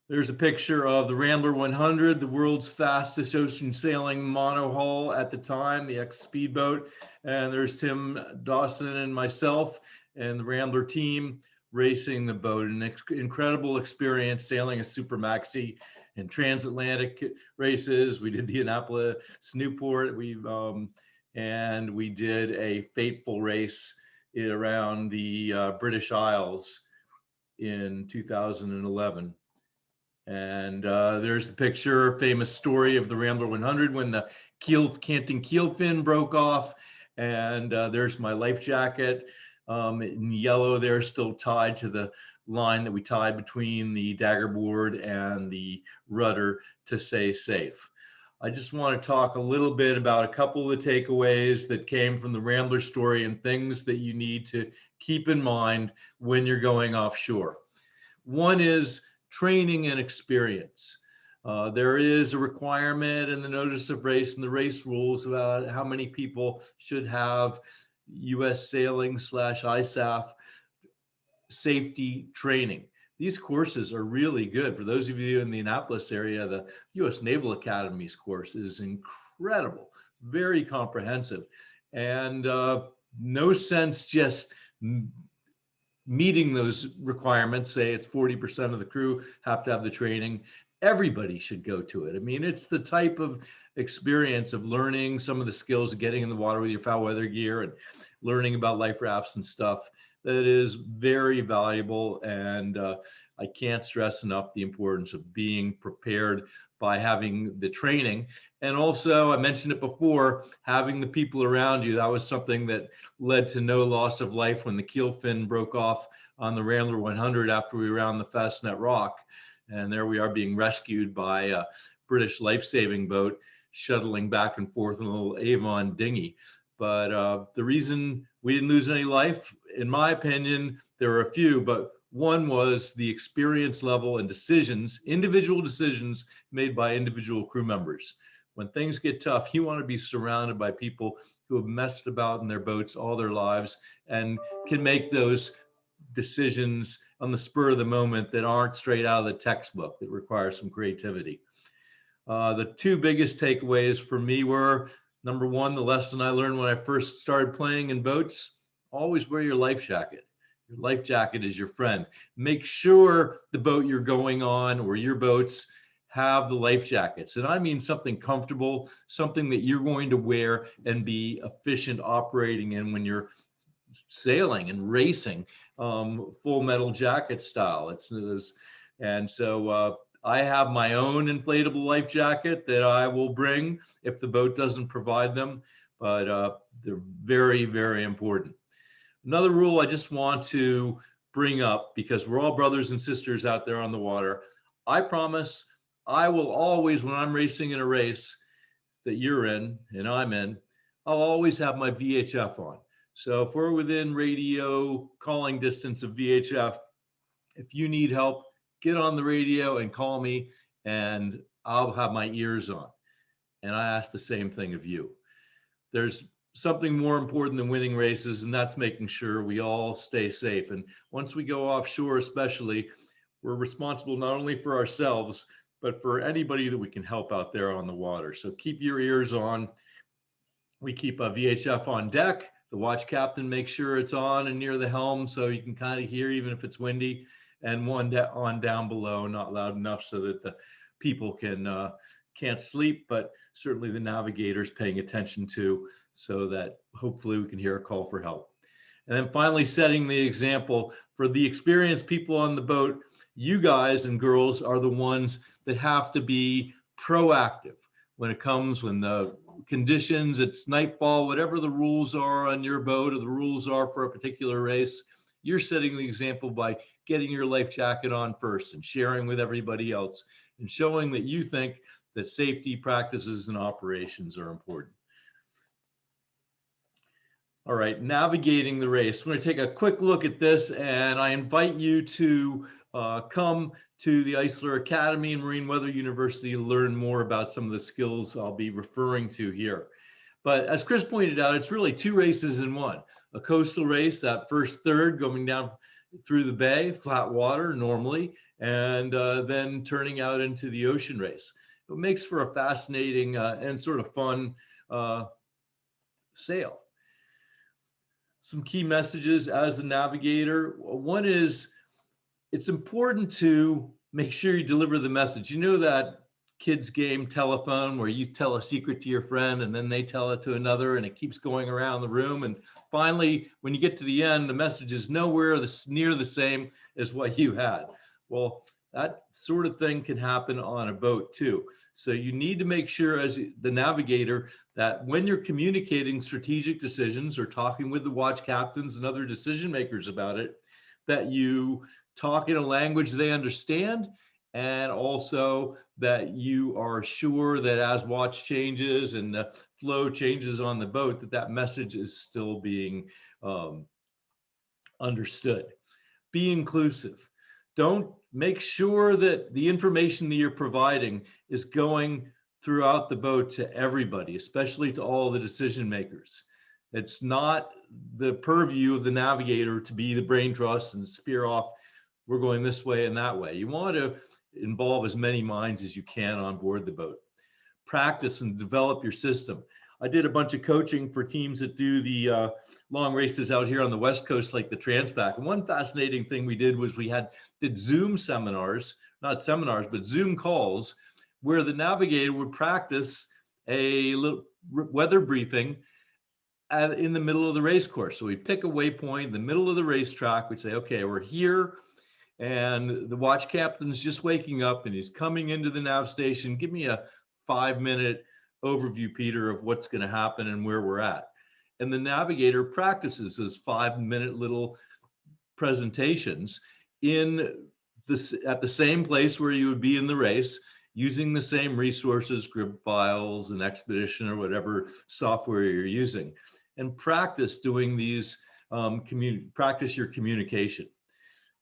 There's a picture of the Rambler 100, the world's fastest ocean sailing monohull at the time, the ex-speedboat. And there's Tim Dawson and myself and the Rambler team racing the boat. An incredible experience sailing a super maxi in transatlantic races. We did the Annapolis, Newport, and we did a fateful race around the British Isles in 2011. And there's the picture, famous story of the Rambler 100 when the canting keel fin broke off. And there's my life jacket in yellow there, still tied to the line that we tied between the dagger board and the rudder to stay safe. I just want to talk a little bit about a couple of the takeaways that came from the Rambler story and things that you need to keep in mind when you're going offshore. One is training and experience. There is a requirement in the notice of race and the race rules about how many people should have U.S. sailing / ISAF safety training. These courses are really good. For those of you in the Annapolis area, the U.S. Naval Academy's course is incredible, very comprehensive, and no sense just meeting those requirements. Say it's 40% of the crew have to have the training. Everybody should go to it. I mean, it's the type of experience of learning some of the skills of getting in the water with your foul weather gear and learning about life rafts and stuff that is very valuable. And I can't stress enough the importance of being prepared by having the training. And also, I mentioned it before, having the people around you. That was something that led to no loss of life when the keel fin broke off on the Rambler 100 after we were on the Fastnet Rock. And there we are being rescued by a British life-saving boat shuttling back and forth in a little Avon dinghy. But the reason we didn't lose any life, in my opinion, there were a few, but one was the experience level and decisions, individual decisions made by individual crew members. When things get tough, you want to be surrounded by people who have messed about in their boats all their lives and can make those decisions on the spur of the moment that aren't straight out of the textbook, that require some creativity. The two biggest takeaways for me were, number one, the lesson I learned when I first started playing in boats: always wear your life jacket. Your life jacket is your friend. Make sure the boat you're going on or your boats have the life jackets. And I mean something comfortable, something that you're going to wear and be efficient operating in when you're sailing and racing, full metal jacket style. And so I have my own inflatable life jacket that I will bring if the boat doesn't provide them, but they're very, very important. Another rule I just want to bring up, because we're all brothers and sisters out there on the water. I promise I will always, when I'm racing in a race that you're in and I'm in, I'll always have my VHF on. So if we're within radio calling distance of VHF, if you need help, get on the radio and call me, and I'll have my ears on. And I ask the same thing of you. There's something more important than winning races, and that's making sure we all stay safe. And once we go offshore, especially, we're responsible not only for ourselves, but for anybody that we can help out there on the water. So keep your ears on. We keep a VHF on deck. The watch captain makes sure it's on and near the helm so you can kind of hear even if it's windy, and one on down below, not loud enough so that the people can't sleep, but certainly the navigator's paying attention to, so that hopefully we can hear a call for help. And then finally, setting the example for the experienced people on the boat. You guys and girls are the ones that have to be proactive when it comes, when the conditions, it's nightfall, whatever the rules are on your boat or the rules are for a particular race. You're setting the example by getting your life jacket on first and sharing with everybody else and showing that you think that safety practices and operations are important. All right, navigating the race. We're going to take a quick look at this, and I invite you to come to the Eisler Academy and Marine Weather University to learn more about some of the skills I'll be referring to here. But as Chris pointed out, it's really two races in one. A coastal race, that first third going down through the bay, flat water normally, and then turning out into the ocean race. It makes for a fascinating and sort of fun sail. Some key messages as the navigator. One is, it's important to make sure you deliver the message. You know that kids game telephone where you tell a secret to your friend and then they tell it to another and it keeps going around the room, and finally when you get to the end the message is nowhere near the same as what you had. Well, that sort of thing can happen on a boat too. So you need to make sure as the navigator that when you're communicating strategic decisions or talking with the watch captains and other decision makers about it, that you talk in a language they understand, and also that you are sure that as watch changes and the flow changes on the boat, that that message is still being understood. Be inclusive. Don't make sure that the information that you're providing is going throughout the boat to everybody, especially to all the decision makers. It's not the purview of the navigator to be the brain trust and spear off, we're going this way and that way. You want to involve as many minds as you can on board the boat. Practice and develop your system. I did a bunch of coaching for teams that do the long races out here on the West Coast, like the Transpac. And one fascinating thing we did was we did Zoom seminars, not seminars, but Zoom calls, where the navigator would practice a little weather briefing in the middle of the race course. So we pick a waypoint in the middle of the racetrack. We say, okay, we're here, and the watch captain's just waking up and he's coming into the nav station. Give me a 5-minute overview, Peter, of what's going to happen and where we're at. And the navigator practices those 5-minute little presentations at the same place where you would be in the race, using the same resources, grid files and Expedition or whatever software you're using, and practice doing these, practice your communication.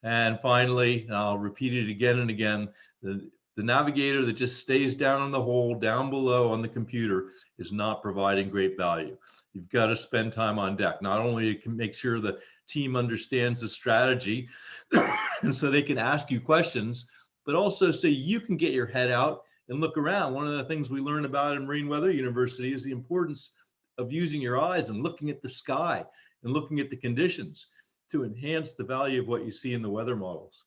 And finally, and I'll repeat it again and again, the navigator that just stays down in the hole down below on the computer is not providing great value. You've got to spend time on deck, not only to make sure the team understands the strategy and so they can ask you questions, but also so you can get your head out and look around. One of the things we learn about in Marine Weather University is the importance of using your eyes and looking at the sky and looking at the conditions to enhance the value of what you see in the weather models.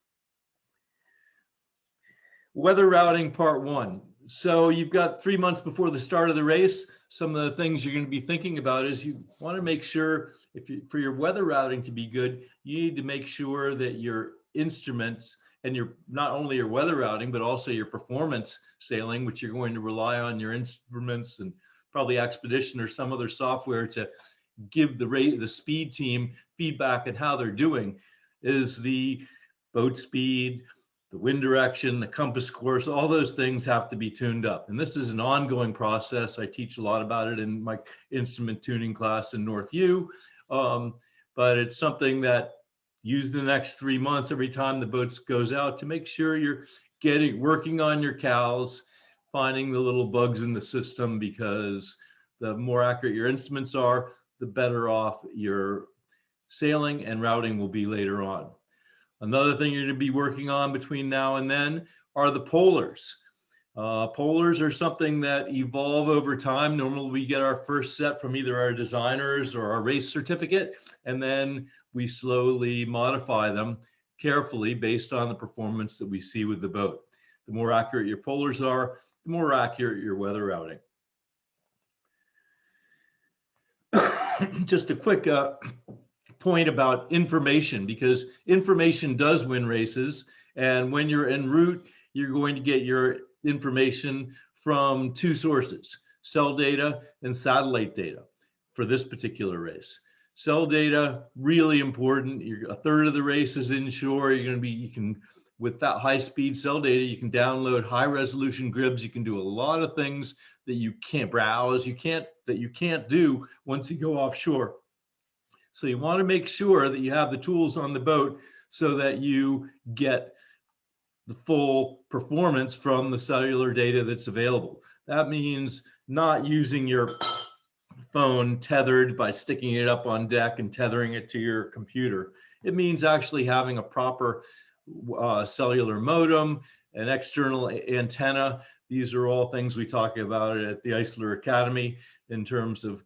Weather routing part 1. So you've got 3 months before the start of the race. Some of the things you're going to be thinking about is you want to make sure, for your weather routing to be good, you need to make sure that your instruments and not only your weather routing, but also your performance sailing, which you're going to rely on your instruments and probably Expedition or some other software to give the speed team feedback on how they're doing, is the boat speed, the wind direction, the compass course. All those things have to be tuned up. And this is an ongoing process. I teach a lot about it in my instrument tuning class in North U. But it's something that use the next 3 months every time the boat goes out to make sure you're working on your cals, finding the little bugs in the system, because the more accurate your instruments are, the better off your sailing and routing will be later on. Another thing you're going to be working on between now and then are the polars. Polars are something that evolve over time. Normally we get our first set from either our designers or our race certificate, and then we slowly modify them carefully based on the performance that we see with the boat. The more accurate your polars are, the more accurate your weather routing. Just a quick point about information, because information does win races. And when you're en route, you're going to get your information from 2 sources, cell data and satellite data for this particular race. Cell data, really important. A third of the race is inshore. With that high-speed cell data, you can download high-resolution grids. You can do a lot of things that you can't browse, that you can't do once you go offshore. So you want to make sure that you have the tools on the boat so that you get the full performance from the cellular data that's available. That means not using your phone tethered by sticking it up on deck and tethering it to your computer. It means actually having a proper cellular modem, an external antenna. These are all things we talk about at the Eisler Academy in terms of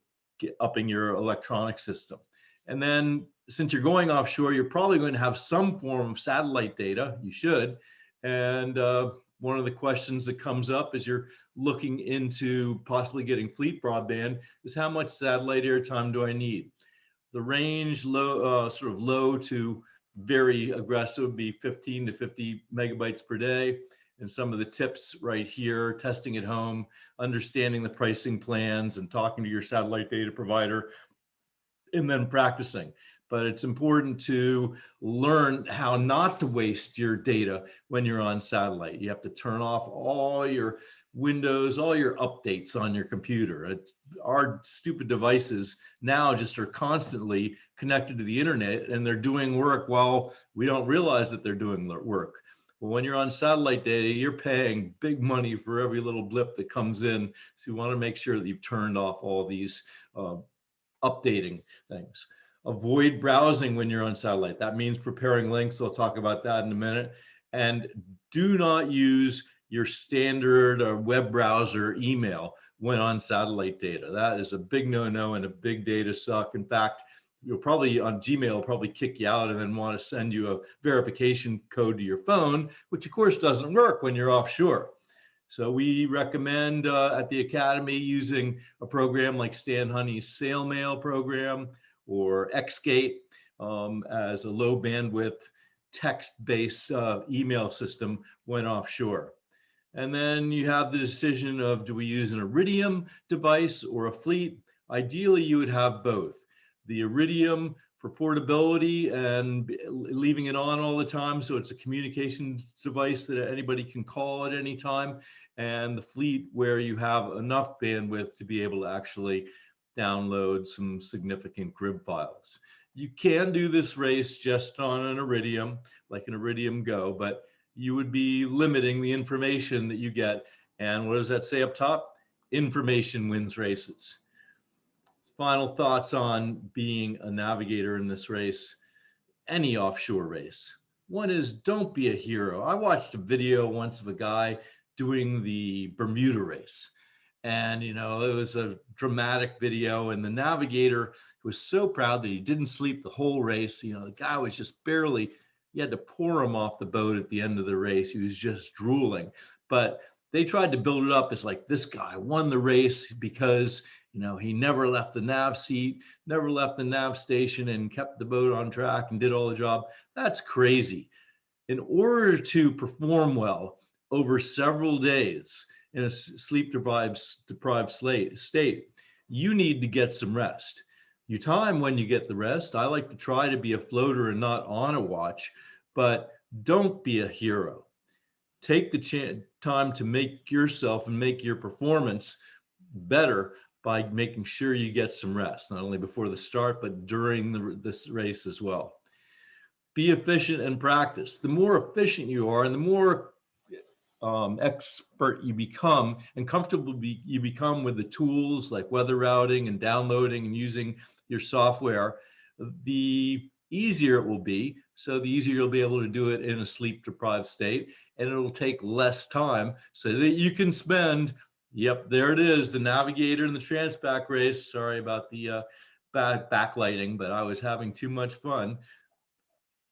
upping your electronic system. And then since you're going offshore, you're probably going to have some form of satellite data. You should. And one of the questions that comes up as you're looking into possibly getting fleet broadband is, how much satellite airtime do I need? The range, sort of low to very aggressive, would be 15 to 50 megabytes per day. And some of the tips right here, testing at home, understanding the pricing plans and talking to your satellite data provider, and then practicing. But it's important to learn how not to waste your data when you're on satellite. You have to turn off all your windows, all your updates on your computer. Our stupid devices now just are constantly connected to the internet, and they're doing work while we don't realize that they're doing work. Well, when you're on satellite data, you're paying big money for every little blip that comes in. So you want to make sure that you've turned off all these updating things. Avoid browsing when you're on satellite. That means preparing links. I'll talk about that in a minute. And do not use your standard web browser email when on satellite data. That is a big no-no and a big data suck. In fact, you'll probably on Gmail probably kick you out and then want to send you a verification code to your phone, which of course doesn't work when you're offshore. So we recommend at the Academy using a program like Stan Honey's SailMail program or Xgate as a low bandwidth text-based email system when offshore. And then you have the decision of, do we use an Iridium device or a fleet? Ideally, you would have both. The Iridium for portability and leaving it on all the time, so it's a communications device that anybody can call at any time, and the fleet where you have enough bandwidth to be able to actually download some significant GRIB files. You can do this race just on an Iridium, like an Iridium Go, but you would be limiting the information that you get. And what does that say up top? Information wins races. Final thoughts on being a navigator in this race, any offshore race. One is, don't be a hero. I watched a video once of a guy doing the Bermuda race. And, you know, it was a dramatic video, and the navigator was so proud that he didn't sleep the whole race. You know, the guy was just barely, you had to pour him off the boat at the end of the race. He was just drooling. But they tried to build it up as like, this guy won the race because, you know, he never left the nav seat, never left the nav station, and kept the boat on track and did all the job. That's crazy. In order to perform well over several days in a sleep-deprived state, you need to get some rest. You time when you get the rest. I like to try to be a floater and not on a watch, but don't be a hero. Take the time to make yourself and make your performance better by making sure you get some rest, not only before the start, but during this race as well. Be efficient and practice. The more efficient you are and the more expert you become and comfortable you become with the tools like weather routing and downloading and using your software, the easier it will be. So the easier you'll be able to do it in a sleep deprived state, and it'll take less time so that you can spend, yep, there it is, the navigator and the Transpac race. Sorry about the bad backlighting, but I was having too much fun.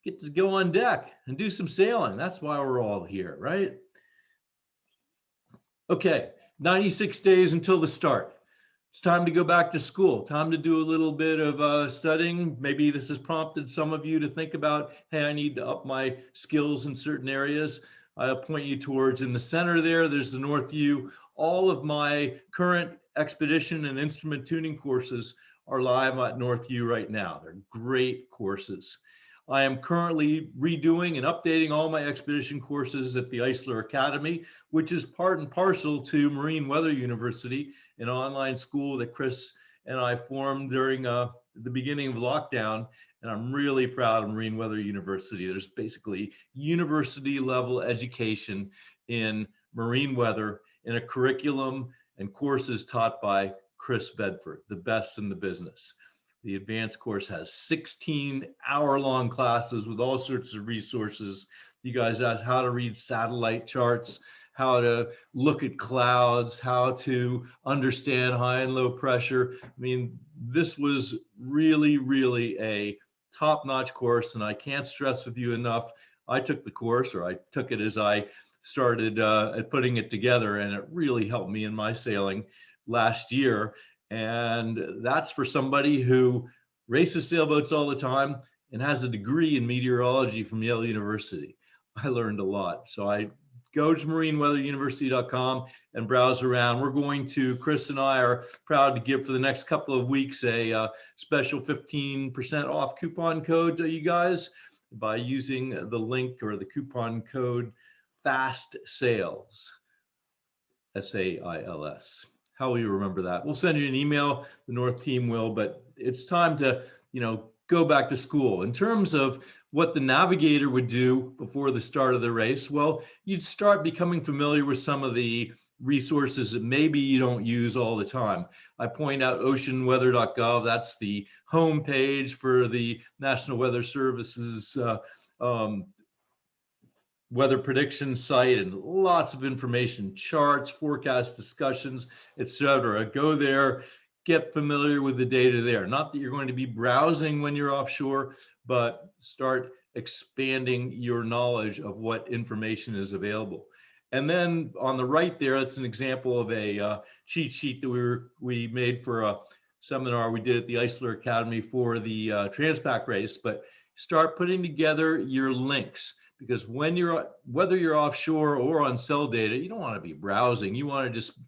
Get to go on deck and do some sailing. That's why we're all here, right? Okay, 96 days until the start. It's time to go back to school. Time to do a little bit of studying. Maybe this has prompted some of you to think about, hey, I need to up my skills in certain areas. I'll point you towards, in the center there's the North View. All of my current expedition and instrument tuning courses are live at North View right now. They're great courses. I am currently redoing and updating all my expedition courses at the Eisler Academy, which is part and parcel to Marine Weather University, an online school that Chris and I formed during the beginning of lockdown. And I'm really proud of Marine Weather University. There's basically university level education in marine weather in a curriculum and courses taught by Chris Bedford, the best in the business. The advanced course has 16-hour-long classes with all sorts of resources. You guys asked how to read satellite charts, how to look at clouds, how to understand high and low pressure. I mean, this was really, really a top-notch course, and I can't stress with you enough. I took the course, or I took it as I started putting it together, and it really helped me in my sailing last year. And that's for somebody who races sailboats all the time and has a degree in meteorology from Yale University. I learned a lot. So I go to marineweatheruniversity.com and browse around. We're going to, Chris and I are proud to give for the next couple of weeks a special 15% off coupon code to you guys by using the link or the coupon code FAST SAILS, SAILS. How will you remember that? We'll send you an email, the North team will, but it's time to, go back to school. In terms of what the navigator would do before the start of the race, well, you'd start becoming familiar with some of the resources that maybe you don't use all the time. I point out oceanweather.gov. That's the home page for the National Weather Service's weather prediction site, and lots of information, charts, forecast discussions, etc. Go there, get familiar with the data there. Not that you're going to be browsing when you're offshore, but start expanding your knowledge of what information is available. And then on the right there, that's an example of a cheat sheet that we made for a seminar we did at the Eisler Academy for the Transpac race. But start putting together your links, because whether you're offshore or on cell data, you don't want to be browsing. You want to just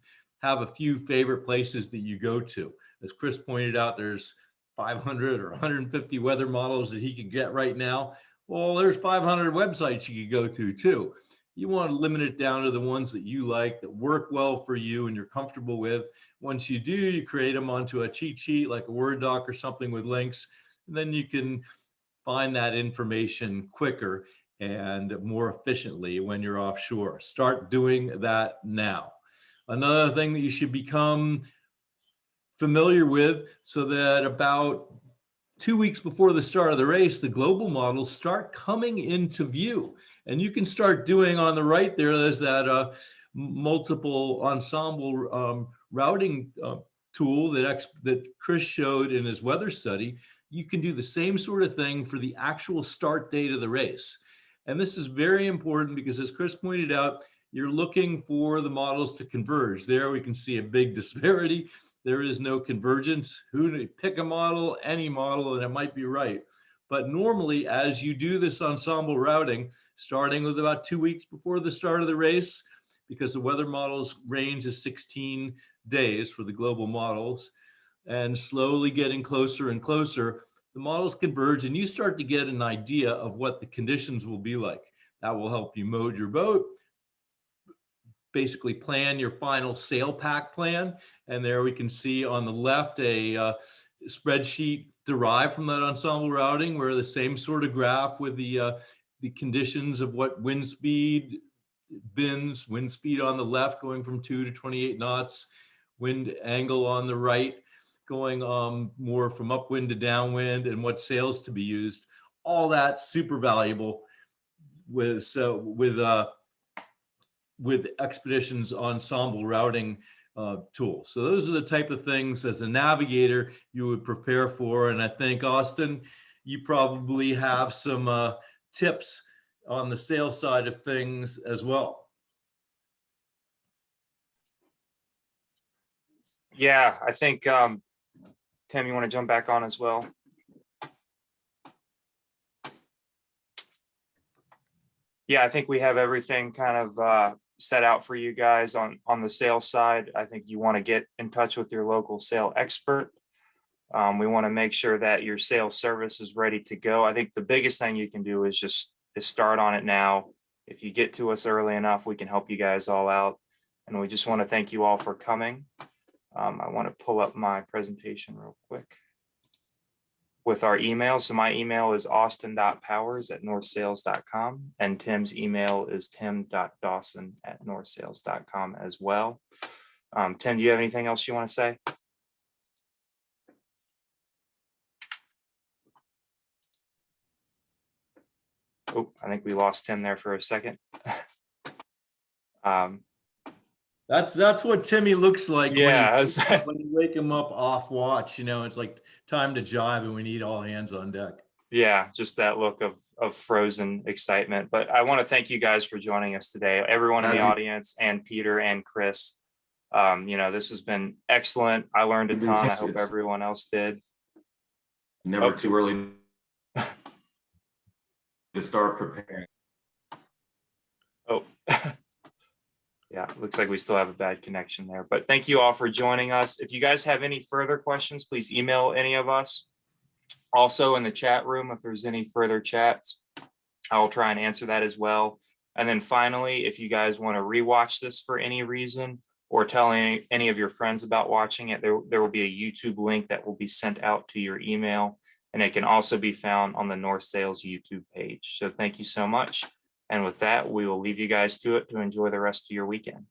have a few favorite places that you go to. As Chris pointed out, there's 500 or 150 weather models that he can get right now. Well, there's 500 websites you could go to too. You want to limit it down to the ones that you like, that work well for you and you're comfortable with. Once you do, you create them onto a cheat sheet like a Word doc or something with links. And then you can find that information quicker and more efficiently when you're offshore. Start doing that now. Another thing that you should become familiar with, so that about 2 weeks before the start of the race, the global models start coming into view. And you can start doing on the right there, there's that multiple ensemble routing tool that Chris showed in his weather study. You can do the same sort of thing for the actual start date of the race. And this is very important because, as Chris pointed out, you're looking for the models to converge. There we can see a big disparity. There is no convergence. Pick a model, any model, and it might be right. But normally, as you do this ensemble routing, starting with about 2 weeks before the start of the race, because the weather models range is 16 days for the global models, and slowly getting closer and closer, the models converge and you start to get an idea of what the conditions will be like. That will help you mode your boat, basically plan your final sail pack plan. And there we can see on the left a spreadsheet derived from that ensemble routing, where the same sort of graph with the conditions of what wind speed bins, wind speed on the left going from 2 to 28 knots, wind angle on the right going more from upwind to downwind, and what sails to be used. All that super valuable with Expeditions ensemble routing tool. So those are the type of things as a navigator you would prepare for. And I think, Austin, you probably have some tips on the sail side of things as well. Yeah, I think, Tim, you want to jump back on as well? Yeah, I think we have everything kind of set out for you guys on the sales side. I think you want to get in touch with your local sale expert. We want to make sure that your sales service is ready to go. I think the biggest thing you can do is just start on it now. If you get to us early enough, we can help you guys all out. And we just want to thank you all for coming. I want to pull up my presentation real quick with our email. So my email is austin.powers@northsales.com, and Tim's email is tim.dawson@northsales.com as well. Tim, do you have anything else you want to say? Oh, I think we lost Tim there for a second. That's what Timmy looks like. Yeah, when you wake him up off watch, it's like time to jive and we need all hands on deck. Yeah, just that look of frozen excitement. But I want to thank you guys for joining us today, everyone in the audience, and Peter and Chris. This has been excellent. I learned a ton. I hope everyone else did. Never too early to start preparing. Oh, yeah, looks like we still have a bad connection there. But thank you all for joining us. If you guys have any further questions, please email any of us. Also in the chat room, if there's any further chats, I'll try and answer that as well. And then finally, if you guys want to rewatch this for any reason, or tell any of your friends about watching it, there will be a YouTube link that will be sent out to your email, and it can also be found on the North Sales YouTube page. So thank you so much. And with that, we will leave you guys to it to enjoy the rest of your weekend.